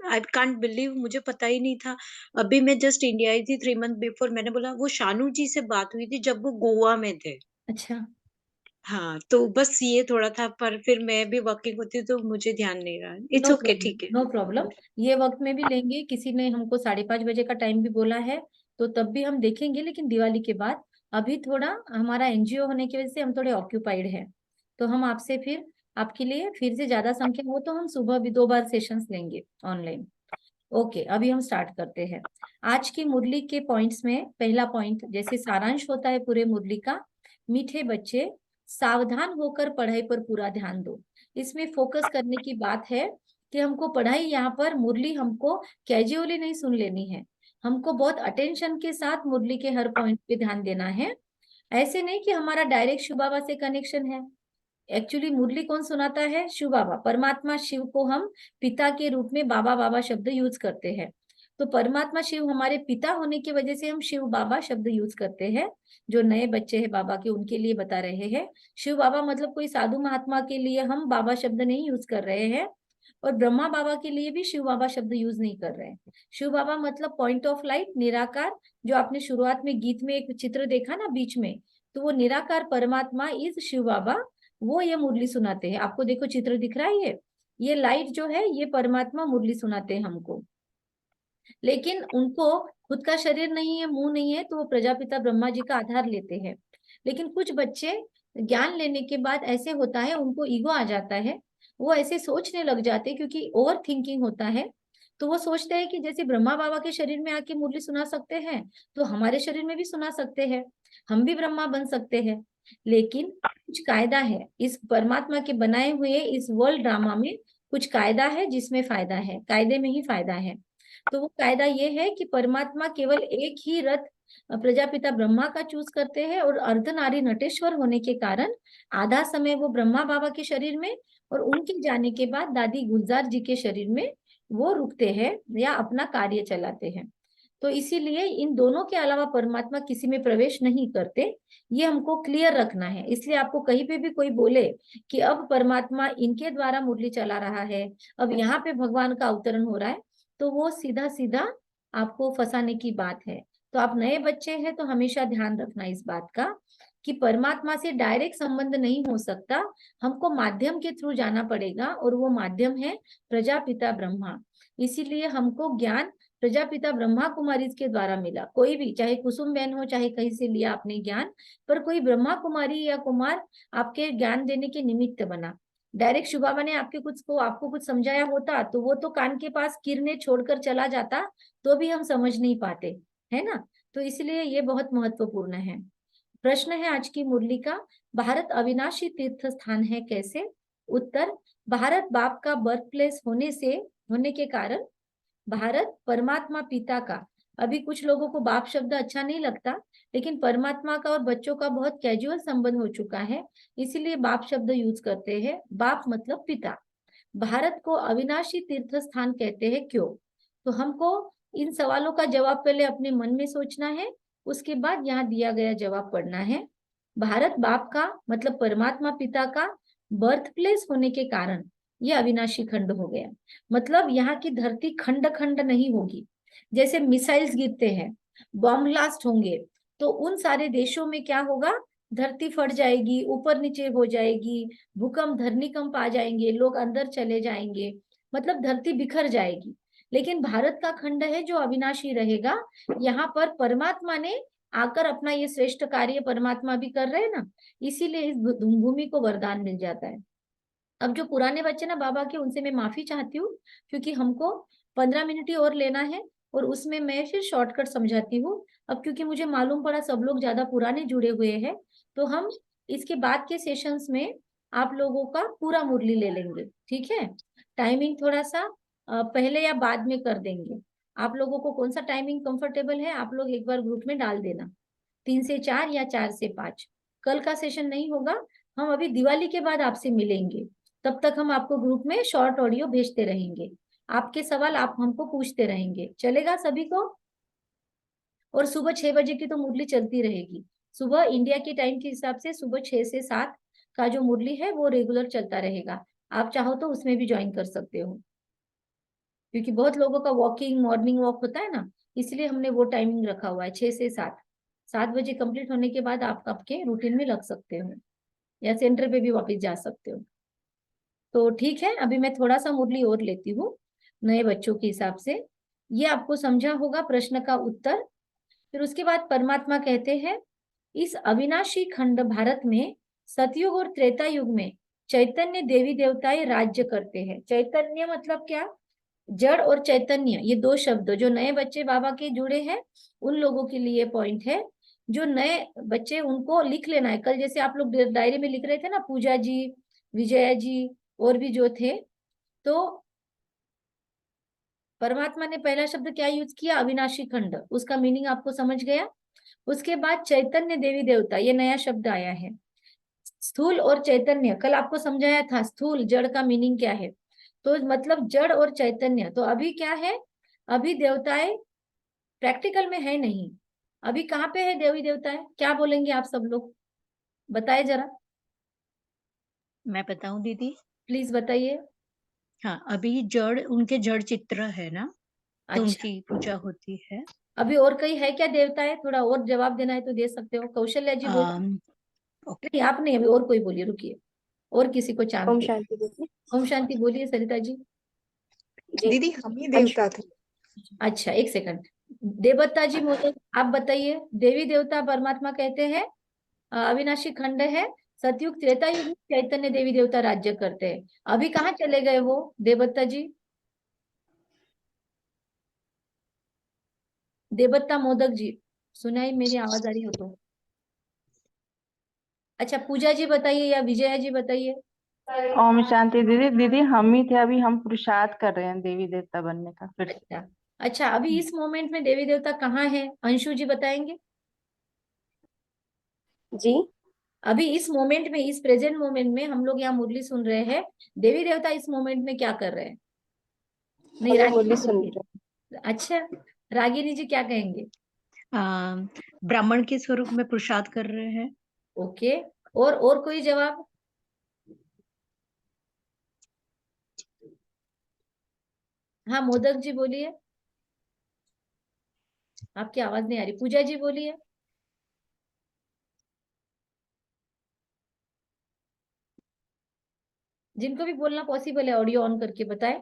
S10: आई कांट बिलीव, मुझे पता ही नहीं था। अभी मैं जस्ट इंडिया आई थी 3 मंथ बिफोर, मैंने बोला वो शानू जी से बात हुई थी जब वो गोवा में थे।
S1: अच्छा,
S10: हाँ, तो बस ये थोड़ा था, पर फिर मैं भी वर्किंग होती हूँ तो मुझे ध्यान नहीं रहा। इट्स
S1: नो
S10: ओके,
S1: प्रॉब्लम
S10: ठीक है।
S1: No problem. ये वक्त में भी लेंगे, किसी ने हमको 5:30 बजे का टाइम भी बोला है, तो तब भी हम देखेंगे, लेकिन दिवाली के बाद। अभी थोड़ा हमारा एनजीओ होने की वजह से हम थोड़े ऑक्यूपाइड हैं, तो हम आपसे फिर, आपके लिए फिर से ज्यादा संख्या हो तो हम सुबह भी 2 बार सेशंस लेंगे ऑनलाइन। ओके, अभी हम स्टार्ट करते हैं। आज की मुरली के पॉइंट्स में पहला पॉइंट, जैसे सारांश होता है पूरे मुरली का, मीठे बच्चे सावधान होकर पढ़ाई पर पूरा ध्यान दो। इसमें फोकस करने की बात है कि हमको पढ़ाई, यहाँ पर मुरली हमको कैजुअली नहीं सुन लेनी है, हमको बहुत अटेंशन के साथ मुरली के हर पॉइंट पे ध्यान देना है। ऐसे नहीं कि हमारा डायरेक्ट शिव बाबा से कनेक्शन है। एक्चुअली मुरली कौन सुनाता है? शिव बाबा, परमात्मा शिव को हम पिता के रूप में बाबा बाबा शब्द यूज करते हैं, तो परमात्मा शिव हमारे पिता होने की वजह से हम शिव बाबा शब्द यूज करते हैं। जो नए बच्चे हैं बाबा के, उनके लिए बता रहे हैं, शिव बाबा मतलब कोई साधु महात्मा के लिए हम बाबा शब्द नहीं यूज कर रहे हैं, और ब्रह्मा बाबा के लिए भी शिव बाबा शब्द यूज नहीं कर रहे हैं। शिव बाबा मतलब पॉइंट ऑफ लाइट, निराकार। जो आपने शुरुआत में गीत में एक चित्र देखा ना बीच में, तो वो निराकार परमात्मा इज शिव बाबा, वो ये मुरली सुनाते हैं। आपको देखो चित्र दिख रहा है, ये लाइट जो है ये परमात्मा मुरली सुनाते हैं हमको। लेकिन उनको खुद का शरीर नहीं है, मुंह नहीं है, तो वो प्रजापिता ब्रह्मा जी का आधार लेते हैं। लेकिन कुछ बच्चे ज्ञान लेने के बाद ऐसे होता है, उनको ईगो आ जाता है, वो ऐसे सोचने लग जाते हैं, क्योंकि ओवर थिंकिंग होता है, तो वो सोचते हैं कि जैसे ब्रह्मा बाबा के शरीर में आके मुरली सुना सकते हैं, तो हमारे शरीर में भी सुना सकते हैं, हम भी ब्रह्मा बन सकते हैं। लेकिन कुछ कायदा है इस परमात्मा के बनाए हुए इस वर्ल्ड ड्रामा में, कुछ कायदा है जिसमें फायदा है, कायदे में ही फायदा है। तो वो कायदा ये है कि परमात्मा केवल एक ही रथ प्रजापिता ब्रह्मा का चूज करते हैं और अर्धनारी नटेश्वर होने के कारण आधा समय वो ब्रह्मा बाबा के शरीर में और उनके जाने के बाद दादी गुलजार जी के शरीर में वो रुकते हैं या अपना कार्य चलाते हैं। तो इसीलिए इन दोनों के अलावा परमात्मा किसी में प्रवेश नहीं करते, ये हमको क्लियर रखना है। इसलिए आपको कहीं पे भी कोई बोले कि अब परमात्मा इनके द्वारा मुरली चला रहा है, अब यहाँ पे भगवान का अवतरण हो रहा है, तो वो सीधा सीधा आपको फंसाने की बात है। तो आप नए बच्चे हैं तो हमेशा ध्यान रखना इस बात का कि परमात्मा से डायरेक्ट संबंध नहीं हो सकता, हमको माध्यम के थ्रू जाना पड़ेगा और वो माध्यम है प्रजापिता ब्रह्मा। इसीलिए हमको ज्ञान प्रजापिता ब्रह्मा कुमारी के द्वारा मिला। कोई भी, चाहे कुसुम बहन हो, चाहे कहीं से लिया आपने ज्ञान, पर कोई ब्रह्मा कुमारी या कुमार आपके ज्ञान देने के निमित्त बना। डायरेक्ट शिव बाबा ने आपको कुछ समझाया होता तो वो तो कान के पास किरणें छोड़कर चला जाता, तो भी हम समझ नहीं पाते, है ना। तो इसलिए ये बहुत महत्वपूर्ण है। प्रश्न है आज की मुरली का, भारत अविनाशी तीर्थ स्थान है कैसे? उत्तर, भारत बाप का बर्थ प्लेस होने के कारण भारत परमात्मा पिता का, अभी कुछ लोगों को बाप शब्द अच्छा नहीं लगता, लेकिन परमात्मा का और बच्चों का बहुत कैजुअल संबंध हो चुका है, इसीलिए बाप शब्द यूज करते हैं। बाप मतलब पिता। भारत को अविनाशी तीर्थ स्थान कहते हैं, क्यों? तो हमको इन सवालों का जवाब पहले अपने मन में सोचना है, उसके बाद यहाँ दिया गया जवाब पढ़ना है। भारत बाप का मतलब परमात्मा पिता का बर्थ प्लेस होने के कारण ये अविनाशी खंड हो गया। मतलब यहाँ की धरती खंड खंड नहीं होगी। जैसे मिसाइल्स गिरते हैं, बॉम्ब ब्लास्ट होंगे, तो उन सारे देशों में क्या होगा, धरती फट जाएगी, ऊपर नीचे हो जाएगी, भूकंप धरनीकंप आ जाएंगे, लोग अंदर चले जाएंगे, मतलब धरती बिखर जाएगी। लेकिन भारत का खंड है जो अविनाशी रहेगा। यहाँ पर परमात्मा ने आकर अपना ये श्रेष्ठ कार्य परमात्मा भी कर रहे हैं ना, इसीलिए इस भूमि को वरदान मिल जाता है। अब जो पुराने बच्चे ना बाबा के, उनसे मैं माफी चाहती हूँ, क्योंकि हमको 15 मिनट ही और लेना है और उसमें मैं फिर शॉर्टकट समझाती हूँ। अब क्योंकि मुझे मालूम पड़ा सब लोग ज्यादा पुराने जुड़े हुए हैं, तो हम इसके बाद के सेशंस में आप लोगों का पूरा मुरली ले लेंगे, ठीक है। टाइमिंग थोड़ा सा पहले या बाद में कर देंगे। आप लोगों को कौन सा टाइमिंग कंफर्टेबल है, आप लोग एक बार ग्रुप में डाल देना, 3 से 4 या 4 से 5। कल का सेशन नहीं होगा, हम अभी दिवाली के बाद आपसे मिलेंगे, तब तक हम आपको ग्रुप में शॉर्ट ऑडियो भेजते रहेंगे, आपके सवाल आप हमको पूछते रहेंगे, चलेगा सभी को? और सुबह 6 बजे की तो मुरली चलती रहेगी। सुबह इंडिया के टाइम के हिसाब से सुबह 6 से 7 का जो मुरली है वो रेगुलर चलता रहेगा। आप चाहो तो उसमें भी ज्वाइन कर सकते हो, क्योंकि बहुत लोगों का वॉकिंग मॉर्निंग वॉक होता है ना, इसलिए हमने वो टाइमिंग रखा हुआ है 6 से 7। 7 बजे कंप्लीट होने के बाद आप आपके रूटीन में लग सकते हो या सेंटर पे भी वापस जा सकते हो। तो ठीक है, अभी मैं थोड़ा सा मुरली और लेती हूँ नए बच्चों के हिसाब से। ये आपको समझा होगा प्रश्न का उत्तर। फिर उसके बाद परमात्मा कहते हैं, इस अविनाशी खंड भारत में सतयुग और त्रेता युग में चैतन्य देवी देवताएं राज्य करते हैं। चैतन्य मतलब क्या? जड़ और चैतन्य, ये 2 शब्द जो नए बच्चे बाबा के जुड़े हैं उन लोगों के लिए पॉइंट है। जो नए बच्चे उनको लिख लेना है, कल जैसे आप लोग डायरी में लिख रहे थे ना, पूजा जी, विजया जी और भी जो थे, तो परमात्मा ने पहला शब्द क्या यूज किया? अविनाशी खंड, उसका मीनिंग आपको समझ गया। उसके बाद चैतन्य देवी देवता, ये नया शब्द आया है। स्थूल और चैतन्य, कल आपको समझाया था स्थूल जड़ का मीनिंग क्या है, तो मतलब जड़ और चैतन्य। तो अभी क्या है, अभी देवताएं प्रैक्टिकल में है नहीं, अभी कहाँ पे है देवी देवताएं? क्या बोलेंगे आप सब लोग, बताए जरा।
S10: मैं बताऊं दीदी?
S1: प्लीज बताइए।
S10: हाँ, अभी जड़, उनके जड़ चित्र है ना, तो
S1: अच्छा,
S10: उनकी पूजा होती है।
S1: अभी और कहीं है क्या देवताएं? थोड़ा और जवाब देना है तो दे सकते हो। कौशल्या जी बोलो। नहीं आप नहीं, अभी और कोई बोलिए, रुकिए, और किसी को चांस
S4: ओम
S1: दे।
S4: शांति दीदी।
S1: ओम शांति बोलिए सरिता जी।
S4: जी
S3: दीदी हम ही देवता थे।
S1: अच्छा एक सेकंड, देवता जी मोदक आप बताइए। देवी देवता परमात्मा कहते हैं अविनाशी खंड है, सतयुग त्रेता युग में चैतन्य देवी देवता राज्य करते हैं। अभी कहाँ चले गए वो देवता जी? देवता मोदक जी, सुनाई मेरी आवाज आ रही हो तो? अच्छा पूजा जी बताइए या विजया जी बताइए।
S11: ओम शांति दीदी। दीदी हम ही थे, अभी हम पुरुषार्थ कर रहे हैं देवी देवता बनने का फिर।
S1: अच्छा अच्छा, अभी इस मोमेंट में देवी देवता कहाँ है? अंशु जी बताएंगे।
S4: जी।
S1: अभी इस मोमेंट में, इस प्रेजेंट मोमेंट में हम लोग यहाँ मुरली सुन रहे हैं, देवी देवता इस मोमेंट में क्या कर रहे हैं? नहीं,
S4: हम लोग
S1: रागिनी
S4: मुरली
S1: जी
S4: सुन
S1: बोलिए।
S4: रहे
S1: अच्छा, रागिनी जी क्या कहेंगे?
S10: ब्राह्मण के स्वरूप में प्रसाद कर रहे हैं।
S1: ओके, और कोई जवाब? हाँ, मोदक जी बोलिए। आपकी आवाज नहीं आ रही। पूजा जी बोलिए। जिनको भी बोलना पॉसिबल है ऑडियो ऑन करके बताएं।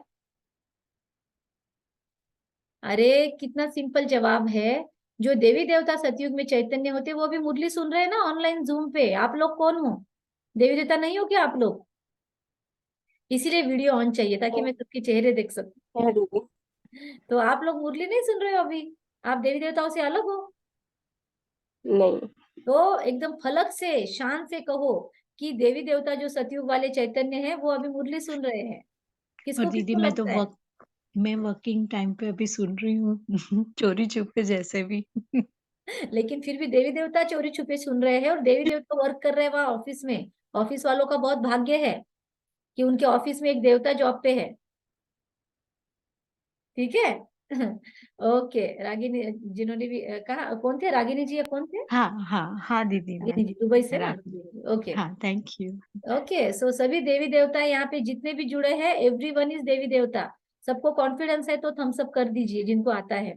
S1: अरे कितना सिंपल जवाब है। जो देवी देवता सतयुग में चैतन्य होते वो भी मुरली सुन रहे हैं ना ऑनलाइन जूम पे। आप लोग कौन हो? देवी देवता नहीं हो क्या आप लोग? इसीलिए वीडियो ऑन चाहिए ताकि मैं सबके चेहरे देख सकूं।
S4: हैं दीदी।
S1: तो आप लोग मुरली नहीं सुन रहे हो अभी? आप देवी देवताओं से अलग हो?
S4: नहीं।
S1: तो एकदम फलक से, शान से कहो कि देवी देवता जो सतयुग वाले चैतन्य है वो अभी मुरली सुन रहे हैं।
S10: और
S1: किसको
S10: दीदी
S1: किसको
S10: मैं तो
S1: लगता है?
S10: मैं वर्किंग टाइम पे अभी सुन रही हूँ चोरी छुपे जैसे भी।
S1: लेकिन फिर भी देवी देवता चोरी छुपे सुन रहे हैं और देवी देवता वर्क कर रहे हैं वहां ऑफिस में। ऑफिस वालों का बहुत भाग्य है कि उनके ऑफिस में एक देवता जॉब पे है। ठीक है। ओके रागिनी, जिन्होंने भी कहा, कौन थे रागिनी जी या कौन थे?
S10: हाँ हाँ हाँ दीदी मैं
S1: रागिनी जी दुबई से ना।
S10: राखी।
S1: ओके।
S10: हाँ थैंक यू।
S1: ओके, सो सभी देवी देवता यहाँ पे जितने भी जुड़े हैं, एवरीवन इज देवी देवता। सबको कॉन्फिडेंस है तो थम्स अप कर दीजिए जिनको आता है।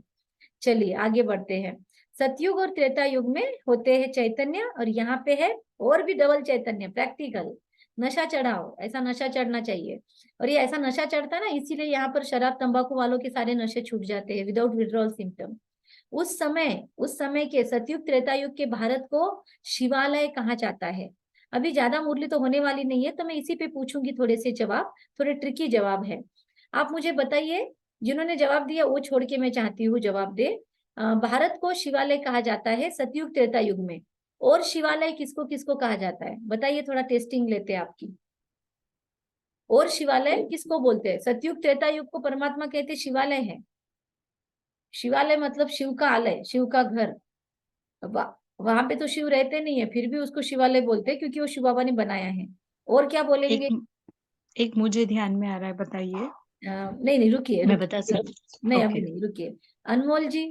S1: चलिए आगे बढ़ते हैं। सतयुग और त्रेता युग में होते हैं चैतन्य, और यहाँ पे है और भी डबल चैतन्य, प्रैक्टिकल। नशा चढ़ाओ, ऐसा नशा चढ़ना चाहिए। और ये ऐसा नशा चढ़ता है ना, इसीलिए यहाँ पर शराब तंबाकू वालों के सारे नशे छूट जाते हैं विदाउट विड्रॉल सिम्टम। उस समय के सतयुग त्रेता युग के भारत को शिवालय कहा जाता है। अभी ज्यादा मुरली तो होने वाली नहीं है, तो मैं इसी पे पूछूंगी थोड़े से जवाब। थोड़े ट्रिकी जवाब है। आप मुझे बताइए, जिन्होंने जवाब दिया वो छोड़ के मैं चाहती हूँ जवाब दे। भारत को शिवालय कहा जाता है सतयुग त्रेता युग में। और शिवालय किसको किसको कहा जाता है बताइए, थोड़ा टेस्टिंग लेते हैं आपकी। और शिवालय किसको बोलते हैं? सतयुग त्रेता युग को परमात्मा कहते शिवालय है। शिवालय मतलब शिव का आलय, शिव का घर। वहां पे तो शिव रहते नहीं है, फिर भी उसको शिवालय बोलते हैं क्योंकि वो शिव बाबा ने बनाया है। और क्या बोलेंगे?
S10: एक मुझे ध्यान में आ रहा है, बताइए।
S1: नहीं नहीं, रुकिए
S10: मैं बता
S1: रुकिए।
S10: सकती?
S1: नहीं अभी
S10: ओके।
S1: नहीं, रुकिए। अनमोल जी,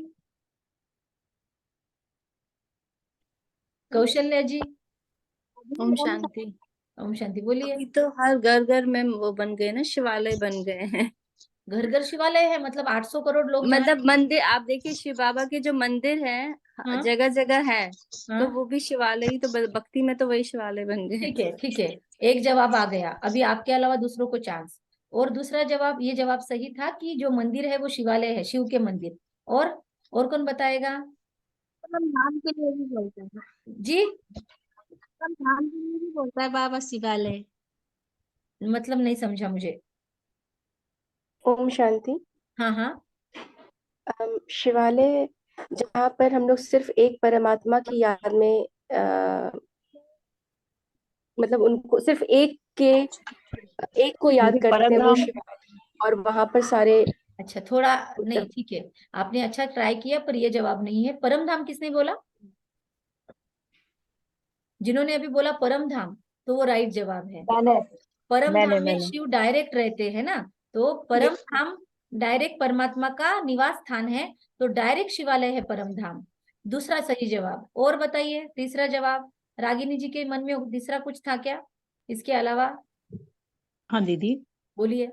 S1: कौशल्या जी,
S5: ओम शांति।
S1: ओम शांति बोलिए।
S5: अभी तो हर घर घर में वो बन गए ना, शिवालय बन गए हैं।
S1: घर घर शिवालय है, मतलब 800 करोड़ लोग जहाँ।
S5: मतलब मंदिर, आप देखिए शिव बाबा के जो मंदिर हैं
S1: हाँ
S5: जगह जगह है, तो
S1: हाँ,
S5: वो भी शिवालय ही तो, भक्ति में तो वही शिवालय बन गए हैं।
S1: ठीक है ठीक है। एक जवाब आ गया, अभी आपके अलावा दूसरों को चांस। और दूसरा जवाब, ये जवाब सही था कि जो मंदिर है वो शिवालय है, शिव के मंदिर। और कौन बताएगा?
S9: हम नाम के लिए भी बोलते हैं।
S1: जी,
S9: हम नाम के लिए भी बोलता है बाबा शिवालय।
S1: मतलब नहीं समझा मुझे।
S4: ओम शांति।
S1: हाँ हाँ।
S4: शिवालय जहाँ पर हम लोग सिर्फ एक परमात्मा की याद में मतलब उनको सिर्फ एक को याद करते हैं, वो
S10: परमधाम।
S4: शिवालय। और वहां पर सारे
S1: अच्छा थोड़ा, नहीं ठीक है। आपने अच्छा ट्राई किया पर ये जवाब नहीं है। परम धाम किसने बोला? जिन्होंने अभी बोला परम धाम, तो वो राइट जवाब है।
S7: मैंने
S1: परम
S7: मैंने
S1: धाम में
S7: मैंने
S1: शिव डायरेक्ट रहते हैं ना, तो परम धाम डायरेक्ट परमात्मा का निवास स्थान है। तो डायरेक्ट शिवालय है परम धाम। दूसरा सही जवाब। और बताइए तीसरा जवाब। रागिनी जी के मन में तीसरा कुछ था क्या इसके अलावा?
S10: हाँ दीदी,
S1: बोलिए।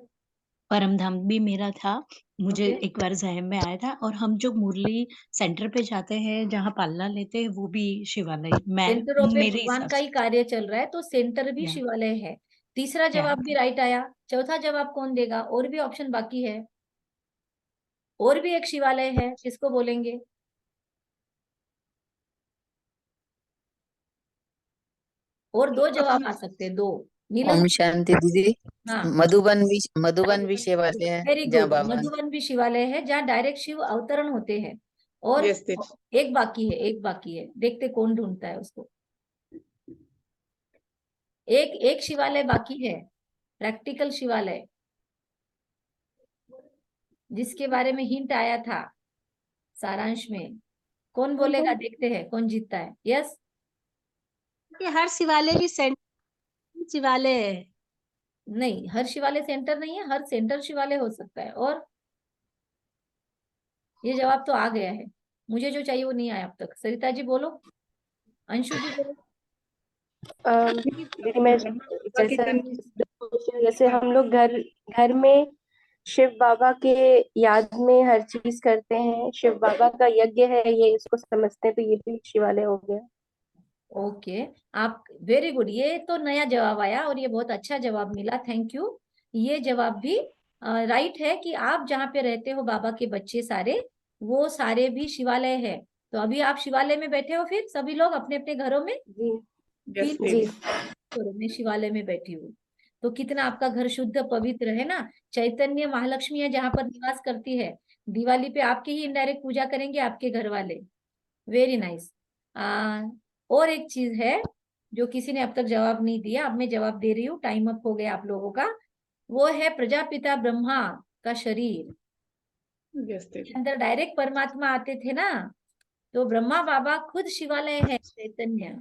S10: परमधाम भी मेरा था। मुझे
S1: ओके,
S10: एक बार जहन में आया था। और हम जो मुरली सेंटर पे जाते हैं जहाँ पालना लेते हैं वो भी शिवालय, मैं
S1: सेंटरों पे
S10: मेरे
S1: भगवान
S10: हिसाब
S1: का ही
S10: से।
S1: कार्य चल रहा है, तो सेंटर भी
S10: या
S1: शिवालय है। तीसरा
S10: या
S1: जवाब भी राइट आया। चौथा जवाब कौन देगा? और भी ऑप्शन बाकी है। और भी एक शिवालय है, किसको बोलेंगे? और दो जवाब आ सकते हैं, दो। नीलम।
S11: ओम शांति दीदी।
S1: हाँ,
S11: मधुबन भी शिवालय है
S1: वेरी
S11: जहाँ
S1: गुड।
S11: बाबा।
S1: मधुबन भी शिवालय है जहाँ डायरेक्ट शिव अवतरण होते हैं। और
S3: यस दीदी।
S1: एक बाकी है, एक बाकी है, देखते कौन ढूंढता है उसको। एक एक शिवालय बाकी है, प्रैक्टिकल शिवालय। जिसके बारे में हिंट आया था सारांश में? कौन बोलेगा? देखते हैं कौन जीतता है। यस,
S12: ये हर शिवालय भी सेंटर शिवालय है।
S1: नहीं, हर शिवालय सेंटर नहीं है, हर सेंटर शिवालय हो सकता है। और ये जवाब तो आ गया है, मुझे जो चाहिए वो नहीं आया अब तक। सरिता जी बोलो, अंशु जी बोलो।
S4: दीदी मैं जैसे हम लोग घर घर में शिव बाबा के याद में हर चीज करते हैं, शिव बाबा का यज्ञ है ये, इसको समझते हैं, तो ये भी शिवालय हो गया।
S1: ओके, आप वेरी गुड, ये तो नया जवाब आया और ये बहुत अच्छा जवाब मिला, थैंक यू। ये जवाब भी राइट है कि आप जहाँ पे रहते हो बाबा के बच्चे सारे, वो सारे भी शिवालय है। तो अभी आप शिवालय में बैठे हो, फिर सभी लोग अपने अपने घरों में?
S4: जी
S1: फील
S4: जी।
S1: करो मैं शिवालय में बैठी हूँ, तो कितना आपका घर शुद्ध पवित्र है ना। चैतन्य महालक्ष्मी है जहाँ पर निवास करती है। दिवाली पे आपकी ही इनडायरेक्ट पूजा करेंगे आपके घर वाले। Very nice. और एक चीज है जो किसी ने अब तक जवाब नहीं दिया, अब मैं जवाब दे रही हूँ, टाइम अप हो गया आप लोगों का। वो है प्रजापिता ब्रह्मा का शरीर। अंदर डायरेक्ट परमात्मा आते थे ना, तो ब्रह्मा बाबा खुद शिवालय है, चैतन्य।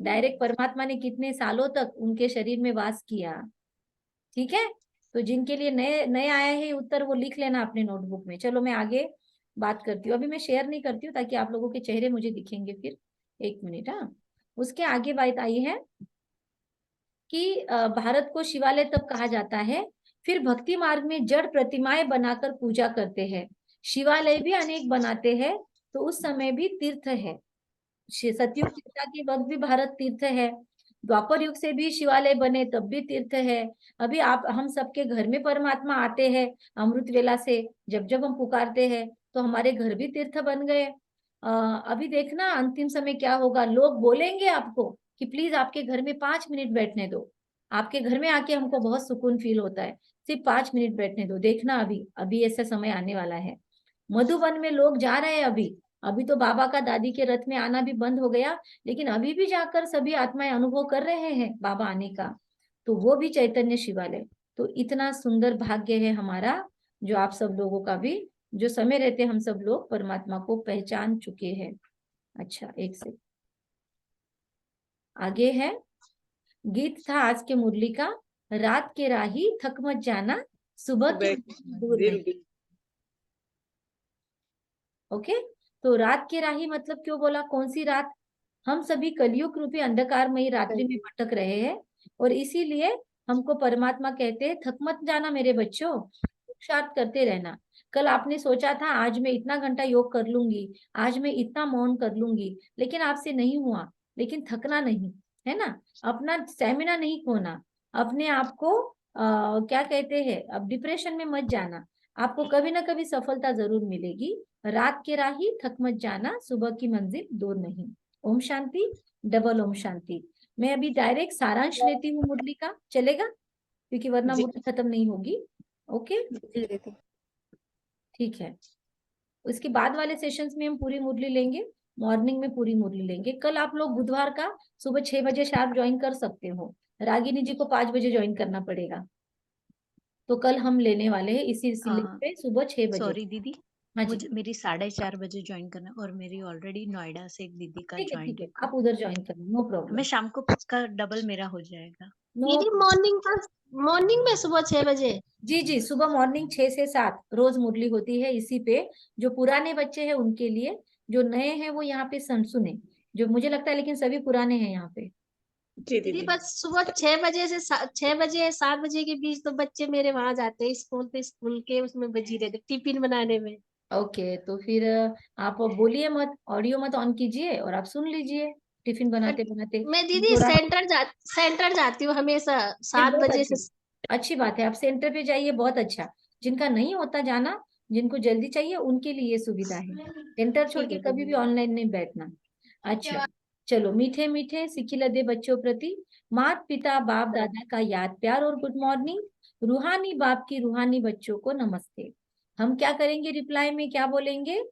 S1: डायरेक्ट परमात्मा ने कितने सालों तक उनके शरीर में वास किया। ठीक है, तो जिनके लिए नए नए आया है उत्तर, वो लिख लेना अपने नोटबुक में। चलो मैं आगे बात करती हूँ, अभी मैं शेयर नहीं करती हूँ ताकि आप लोगों के चेहरे मुझे दिखेंगे फिर। एक मिनट। हाँ, उसके आगे बात आई है कि भारत को शिवालय तब कहा जाता है, फिर भक्ति मार्ग में जड़ प्रतिमाएं बनाकर पूजा करते हैं। शिवालय भी अनेक बनाते हैं, तो उस समय भी तीर्थ है। सतयुग त्रेता के वक्त भी भारत तीर्थ है, द्वापर युग से भी शिवालय बने तब भी तीर्थ है। अभी आप हम सबके घर में परमात्मा आते हैं अमृत वेला से, जब जब हम पुकारते हैं तो हमारे घर भी तीर्थ बन गए। अभी देखना अंतिम समय क्या होगा, लोग बोलेंगे आपको कि प्लीज आपके घर में 5 मिनट बैठने दो। आपके घर में आके हमको बहुत सुकून फील होता है, सिर्फ 5 मिनट बैठने दो। देखना अभी अभी ऐसा समय आने वाला है। मधुबन में लोग जा रहे हैं अभी। अभी तो बाबा का दादी के रथ में आना भी बंद हो गया, लेकिन अभी भी जाकर सभी आत्माएं अनुभव कर रहे हैं बाबा आने का। तो वो भी चैतन्य शिवालय। तो इतना सुंदर भाग्य है हमारा, जो आप सब लोगों का भी, जो समय रहते हम सब लोग परमात्मा को पहचान चुके हैं। अच्छा, एक से आगे है, गीत था आज के मुरली का, रात के राही थक मत जाना, सुबह की दूर नहीं। ओके, तो रात की राही मतलब क्यों बोला, कौन सी रात? हम सभी कलयुग रूपी अंधकारमयी रात्रि में भटक रहे हैं, और इसीलिए हमको परमात्मा कहते हैं थक मत जाना मेरे बच्चों, पुरुषार्थ करते रहना। कल आपने सोचा था आज मैं इतना घंटा योग कर लूंगी, आज मैं इतना मौन कर लूंगी, लेकिन आपसे नहीं हुआ। लेकिन थकना नहीं है ना, अपना स्टेमिना नहीं खोना, अपने आप को क्या कहते हैं, अब डिप्रेशन में मत जाना। आपको कभी ना कभी सफलता जरूर मिलेगी। रात के राही थक मत जाना, सुबह की मंजिल दूर नहीं। ओम शांति, डबल ओम शांति। मैं अभी डायरेक्ट सारांश लेती हूँ मुरली का, चलेगा? क्योंकि वरना मुरली खत्म नहीं होगी। ओके, ठीक है। उसके बाद वाले सेशंस में हम पूरी मुरली लेंगे, मॉर्निंग में पूरी मुरली लेंगे। कल आप लोग बुधवार का सुबह 6 बजे शार्प ज्वाइन कर सकते हो, रागिनी जी को 5 बजे ज्वाइन करना पड़ेगा। तो कल हम लेने वाले हैं इसी लिंक पे सुबह 6 बजे।
S10: सॉरी दीदी,
S1: हाँ जी,
S10: मुझे मेरी 4:30 बजे ज्वाइन करना है, और मेरी ऑलरेडी नोएडा से एक दीदी का
S1: ठीक है
S10: ज्वाइन
S1: ठीक है,
S10: होगा।
S1: आप उधर ज्वाइन करना, नो प्रॉब्लम।
S10: मैं शाम को पक्का डबल मेरा हो जाएगा।
S12: दीदी मॉर्निंग में सुबह 6 बजे?
S1: जी जी, सुबह मॉर्निंग 6 से 7 रोज मुरली होती है इसी पे। जो पुराने बच्चे हैं उनके लिए, जो नए हैं वो यहाँ पे सुने, जो मुझे लगता है, लेकिन सभी पुराने हैं यहाँ पे।
S12: दीदी बस सुबह 6 बजे से 6 बजे 7 बजे के बीच तो बच्चे मेरे वहां जाते हैं स्कूल, तो स्कूल के उसमें बजी रहते टिफिन बनाने में।
S1: ओके, तो फिर आप बोलिए मत, ऑडियो मत ऑन कीजिए और आप सुन लीजिए टिफिन बनाते बनाते।
S12: मैं दीदी
S1: थोड़ा
S12: सेंटर जाती हूँ हमेशा 7 बजे से।
S1: अच्छी बात है, आप सेंटर पे जाइए, बहुत अच्छा। जिनका नहीं होता जाना, जिनको जल्दी चाहिए, उनके लिए ये सुविधा है। सेंटर छोड़ के कभी भी ऑनलाइन नहीं बैठना। अच्छा, चलो, मीठे मीठे सिखी लदे बच्चों प्रति माता पिता बाप दादा का याद प्यार और गुड मॉर्निंग। रूहानी बाप की रूहानी बच्चों को नमस्ते। हम क्या करेंगे रिप्लाई में, क्या बोलेंगे?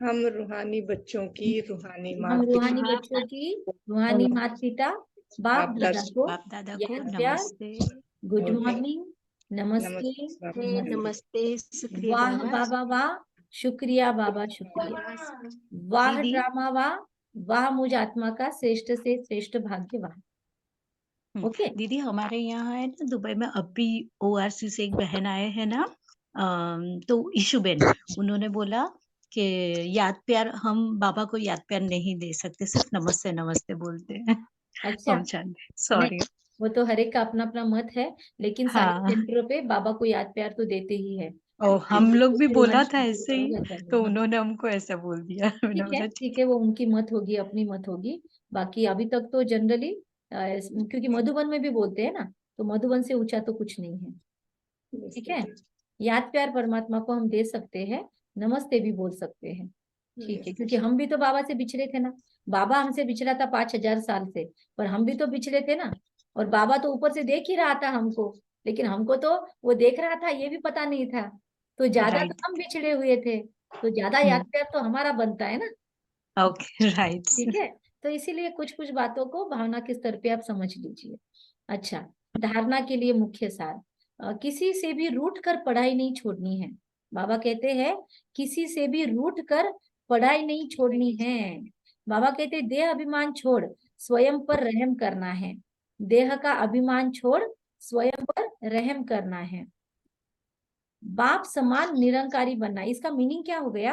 S3: हम रूहानी बच्चों की रूहानी
S1: हम
S3: माता
S1: रूहानी
S3: पिता
S1: बच्चों की रूहानी माता पिता बाप दादा को
S10: बाप दादा को
S1: याद प्यार,
S10: नमस्ते,
S1: गुड मॉर्निंग, नमस्ते
S3: बाबा।
S12: नमस्ते, शुक्रिया
S1: वाह
S12: बाबा।
S1: बाबा वाह, शुक्रिया बाबा शुक्रिया, वाह
S10: दीदी
S1: ड्रामा वाह, वाह मुझ आत्मा का श्रेष्ठ से श्रेष्ठ भाग्य वाह। ओके
S10: दीदी हमारे यहाँ है ना दुबई में अभी ORC से एक बहन आए हैं ना, तो ईशुबेन, उन्होंने बोला कि याद प्यार हम बाबा को याद प्यार नहीं दे सकते, सिर्फ नमस्ते नमस्ते बोलते हैं।
S1: अच्छा,
S10: हम चाहते
S1: नहीं
S10: सॉरी।
S1: वो तो हर एक का अपना अपना मत है, लेकिन सारे
S10: हाँ,
S1: सेंटरों पे बाबा को याद प्यार तो देते ही है।
S10: और हम लोग भी बोला था
S1: शुरू
S10: ऐसे
S1: करो
S10: ही,
S1: वैसा ही,
S10: तो
S1: हाँ।
S10: उन्होंने हमको ऐसा बोल दिया। मैंने बोला
S1: ठीक है, वो उनकी मत होगी, अपनी मत होगी। बाकी अभी तक तो जनरली, क्योंकि मधुबन में भी बोलते हैं ना, तो मधुबन से ऊंचा तो कुछ नहीं है। ठीक है, याद प्यार परमात्मा को हम दे सकते हैं, नमस्ते भी बोल सकते हैं। ठीक है, क्योंकि हम भी तो बाबा से बिछड़े थे ना, बाबा हमसे बिछड़ा था 5000 साल से, पर हम भी तो बिछड़े थे ना। और बाबा तो ऊपर से देख ही रहा था हमको, लेकिन हमको तो वो देख रहा था ये भी पता नहीं था। तो ज्यादा तो
S10: राइट।
S1: हम बिछड़े हुए थे, तो ज्यादा याद प्यार तो हमारा बनता है ना।
S10: Okay, right.
S1: ठीक है, तो इसीलिए कुछ कुछ बातों को भावना के स्तर पे आप समझ लीजिए। अच्छा, धारणा के लिए मुख्य सार, किसी से भी रूठ कर पढ़ाई नहीं छोड़नी है। बाबा कहते हैं किसी से भी रूठ कर पढ़ाई नहीं छोड़नी है। बाबा कहते हैं देह अभिमान छोड़, स्वयं पर रहम करना है। देह का अभिमान छोड़, स्वयं पर रहम करना है। बाप समान निरंकारी बनना, इसका मीनिंग क्या हो गया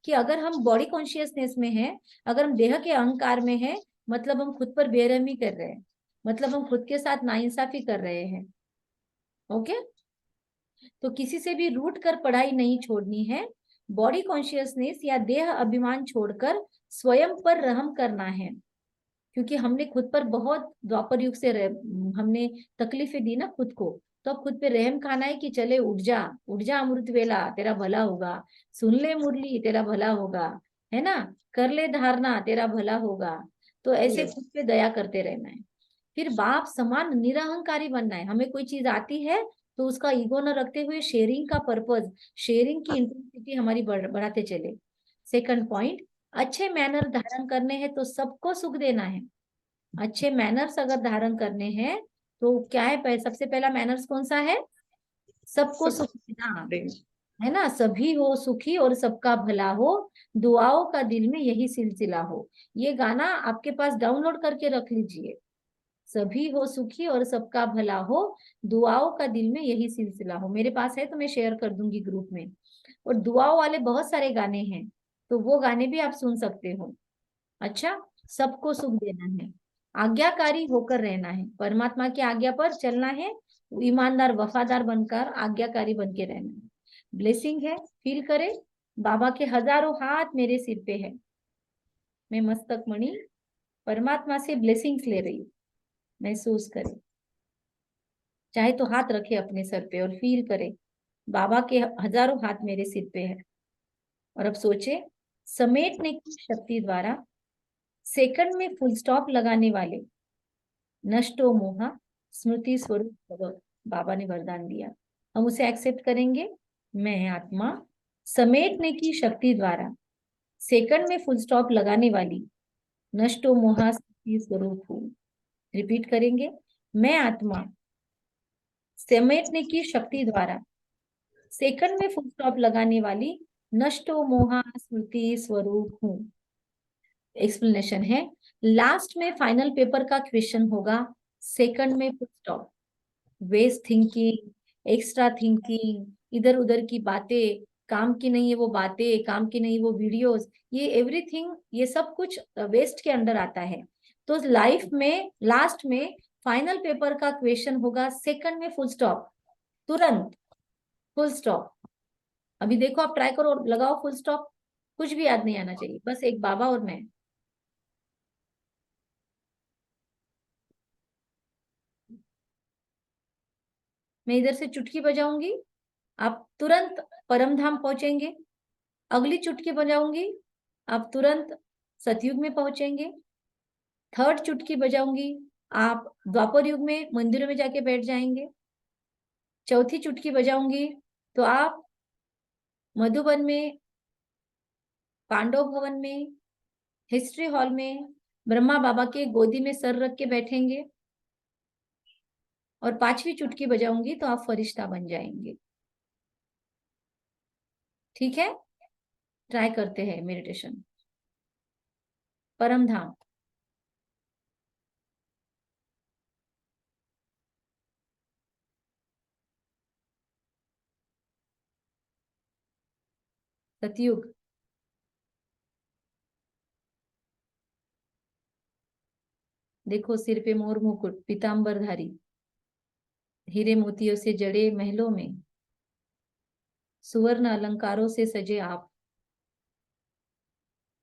S1: कि अगर हम बॉडी कॉन्शियसनेस में हैं, अगर हम देह के अहंकार में हैं, मतलब हम खुद पर बेरहमी कर रहे हैं, मतलब हम खुद के साथ नाइंसाफी कर रहे हैं। ओके, तो किसी से भी रूठ कर पढ़ाई नहीं छोड़नी है। बॉडी कॉन्शियसनेस या देह अभिमान छोड़कर स्वयं पर रहम करना है, क्योंकि हमने खुद पर बहुत द्वापर युग से हमने तकलीफें दी ना खुद को, तो अब खुद पे रहम खाना है कि चले उठ जा अमृत वेला तेरा भला होगा, सुन ले मुरली तेरा भला होगा, है ना, कर ले धारणा तेरा भला होगा। तो ऐसे खुद पे दया करते रहना है। फिर बाप समान निरहंकारी बनना है। हमें कोई चीज आती है तो उसका ईगो न रखते हुए शेयरिंग का पर्पस, शेयरिंग की इंटेंसिटी हमारी बढ़ाते चले। सेकंड पॉइंट, अच्छे मैनर धारण करने हैं तो सबको सुख देना है। अच्छे मैनर्स अगर धारण करने हैं तो क्या है, सबसे पहला मैनर्स कौन सा है, सबको सुख देना, है ना। सभी हो सुखी और सबका भला हो, दुआओं का दिल में यही सिलसिला हो। ये गाना आपके पास डाउनलोड करके रख लीजिए। सभी हो सुखी और सबका भला हो, दुआओं का दिल में यही सिलसिला हो। मेरे पास है तो मैं शेयर कर दूंगी ग्रुप में। और दुआओं वाले बहुत सारे गाने हैं, तो वो गाने भी आप सुन सकते हो। अच्छा, सबको सुख देना है, आज्ञाकारी होकर रहना है, परमात्मा की आज्ञा पर चलना है, ईमानदार वफादार बनकर आज्ञाकारी बन के रहना है। ब्लेसिंग है, फील करे बाबा के हजारों हाथ मेरे सिर पे है, मैं मस्तक मणि परमात्मा से ब्लेसिंग्स ले रही हूँ। महसूस करे, चाहे तो हाथ रखे अपने सर पे और फील करे बाबा के हजारों हाथ मेरे सिर पे है। और अब सोचे, समेटने की शक्ति द्वारा सेकंड में फुल स्टॉप लगाने वाले नष्टो मोहा स्मृति स्वरूप भगवत, बाबा ने वरदान दिया, हम उसे एक्सेप्ट करेंगे। मैं आत्मा समेटने की शक्ति द्वारा सेकंड में फुल स्टॉप लगाने वाली नष्टो मोहा स्मृति स्वरूप हूँ। रिपीट करेंगे, मैं आत्मा समेटने की शक्ति द्वारा सेकंड में फुल स्टॉप लगाने वाली नष्टो मोहा स्मृति स्वरूप हूँ। एक्सप्लेनेशन है, लास्ट में फाइनल पेपर का क्वेश्चन होगा, सेकंड में full stop, waste thinking, extra thinking, इधर उधर की बातें, काम की नहीं है वो बातें, काम की नहीं वो वीडियोस, ये एवरीथिंग, ये सब कुछ वेस्ट के अंडर आता है। तो लाइफ में लास्ट में फाइनल पेपर का क्वेश्चन होगा, सेकंड में फुल स्टॉप, तुरंत फुल स्टॉप। अभी देखो, आप ट्राई करो, लगाओ फुल स्टॉप, कुछ भी याद नहीं आना चाहिए, बस एक बाबा और मैं। मैं इधर से चुटकी बजाऊंगी, आप तुरंत परम धाम पहुंचेंगे। अगली चुटकी बजाऊंगी, आप तुरंत सतयुग में पहुंचेंगे। थर्ड चुटकी बजाऊंगी, आप द्वापर युग में मंदिरों में जाके बैठ जाएंगे। चौथी चुटकी बजाऊंगी तो आप मधुबन में, पांडव भवन में, हिस्ट्री हॉल में ब्रह्मा बाबा के गोदी में सर रख के बैठेंगे। और 5वीं चुटकी बजाऊंगी तो आप फरिश्ता बन जाएंगे। ठीक है, ट्राई करते हैं मेडिटेशन। परम धाम, सतयुग, देखो सिर पे मोर मुकुट, पीतांबरधारी, हीरे मोतियों से जड़े महलों में सुवर्ण अलंकारों से सजे आप,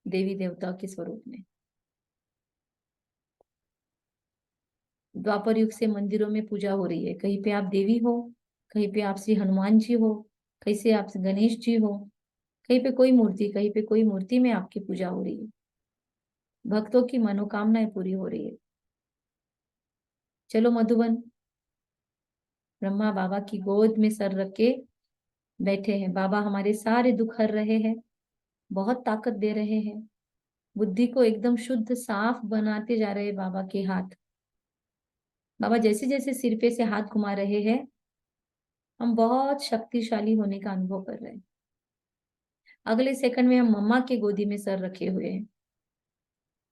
S1: देवी देवता के स्वरूप में। द्वापर युग से मंदिरों में पूजा हो रही है, कहीं पे आप देवी हो, कहीं पे आप श्री हनुमान जी हो, कहीं से आप गणेश जी हो, कहीं पे कोई मूर्ति, कहीं पे कोई मूर्ति में आपकी पूजा हो रही है। भक्तों की मनोकामनाएं पूरी हो रही है। चलो मधुबन, ब्रह्मा बाबा की गोद में सर रख के बैठे हैं। बाबा हमारे सारे दुख हर रहे हैं, बहुत ताकत दे रहे हैं, बुद्धि को एकदम शुद्ध साफ बनाते जा रहे हैं बाबा के हाथ। बाबा जैसे जैसे सिर पे से हाथ घुमा रहे हैं, हम बहुत शक्तिशाली होने का अनुभव कर रहे हैं। अगले सेकंड में हम मम्मा के गोदी में सर रखे हुए हैं।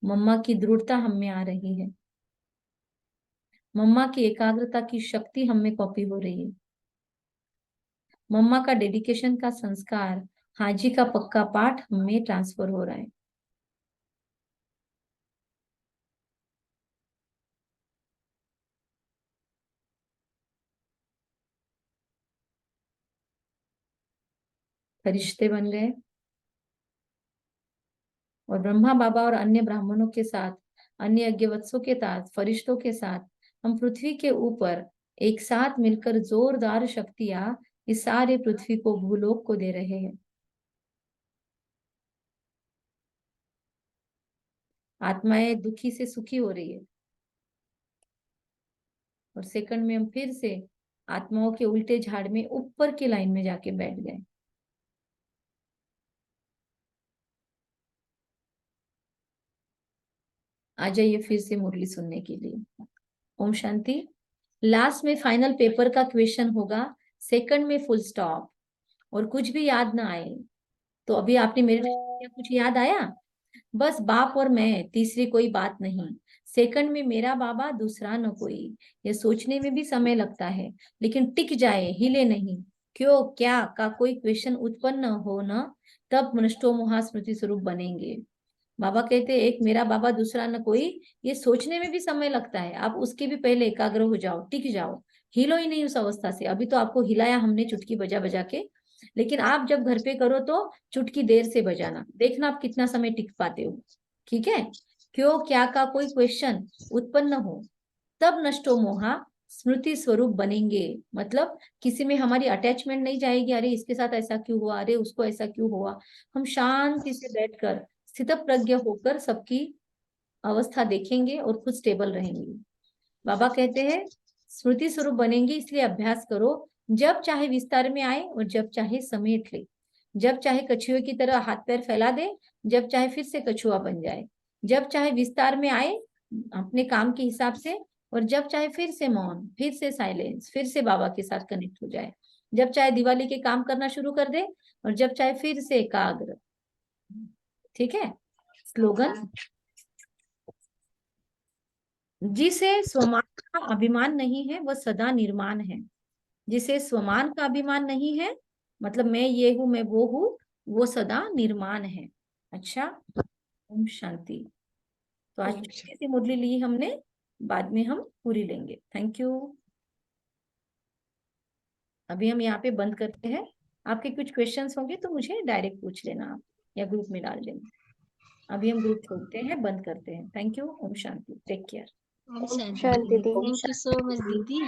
S1: मम्मा की दृढ़ता हम में आ रही है, मम्मा की एकाग्रता की शक्ति हम में कॉपी हो रही है। मम्मा का डेडिकेशन का संस्कार, हाजी का पक्का पाठ हम में ट्रांसफर हो रहा है। फरिश्ते बन गए और ब्रह्मा बाबा और अन्य ब्राह्मणों के साथ, अन्य यज्ञवत्सों के साथ, फरिश्तों के साथ हम पृथ्वी के ऊपर एक साथ मिलकर जोरदार शक्तियां इस सारे पृथ्वी को, भूलोक को दे रहे हैं। आत्माएं दुखी से सुखी हो रही है और सेकंड में हम फिर से आत्माओं के उल्टे झाड़ में ऊपर की लाइन में जाके बैठ गए। आ जाइए फिर से मुरली सुनने के लिए। ओम शांति। लास्ट में फाइनल पेपर का क्वेश्चन होगा, सेकंड में फुल स्टॉप, और कुछ भी याद ना आए तो अभी आपने मेरे कुछ याद आया? बस बाप और मैं, तीसरी कोई बात नहीं। सेकंड में मेरा बाबा, दूसरा न कोई। ये सोचने में भी समय लगता है, लेकिन टिक जाए, हिले नहीं। क्यों क्या का कोई क्वेश्चन उत्पन्न हो न, तब नष्टो मोहा स्मृति स्वरूप बनेंगे। बाबा कहते हैं एक मेरा बाबा दूसरा न कोई, ये सोचने में भी समय लगता है। आप उसके भी पहले एकाग्र हो जाओ, टिक जाओ, हिलो ही नहीं उस अवस्था से। अभी तो आपको हिलाया हमने चुटकी बजा बजा के, लेकिन आप जब घर पे करो तो चुटकी देर से बजाना, देखना आप कितना समय टिक पाते हो। ठीक है? क्यों क्या का कोई क्वेश्चन उत्पन्न हो, तब नष्टो मोहा स्मृति स्वरूप बनेंगे। मतलब किसी में हमारी अटैचमेंट नहीं जाएगी, अरे इसके साथ ऐसा क्यों हुआ, अरे उसको ऐसा क्यों हुआ। हम शांति से बैठकर स्थित प्रज्ञ होकर सबकी अवस्था देखेंगे और खुद स्टेबल रहेंगे। बाबा कहते हैं स्मृति स्वरूप बनेंगे, इसलिए अभ्यास करो। जब चाहे विस्तार में आए और जब चाहे समेट ले, जब चाहे कछुए की तरह हाथ पैर फैला दे, जब चाहे फिर से कछुआ बन जाए, जब चाहे विस्तार में आए अपने काम के हिसाब से, और जब चाहे फिर से मौन, फिर से साइलेंस, फिर से बाबा के साथ कनेक्ट हो जाए, जब चाहे दिवाली के काम करना शुरू कर दे और जब चाहे फिर से एकाग्र। ठीक है? स्लोगन, जिसे स्वमान का अभिमान नहीं है वह सदा निर्माण है। जिसे स्वमान का अभिमान नहीं है, मतलब मैं ये हूं, मैं वो हूं, वो सदा निर्माण है। अच्छा, ओम शांति। तो आज छोटी सी मुरली ली हमने, बाद में हम पूरी लेंगे। Thank you. अभी हम यहाँ पे बंद करते हैं। आपके कुछ क्वेश्चंस होंगे तो मुझे डायरेक्ट पूछ लेना आप, या ग्रुप में डाल देना। अभी हम ग्रुप छोड़ते हैं, बंद करते हैं। Thank you. Om Shanti. Take care.
S12: Om Shanti
S4: Shanti
S12: दीदी,
S4: दी।
S12: थैंक यू सो मच दीदी।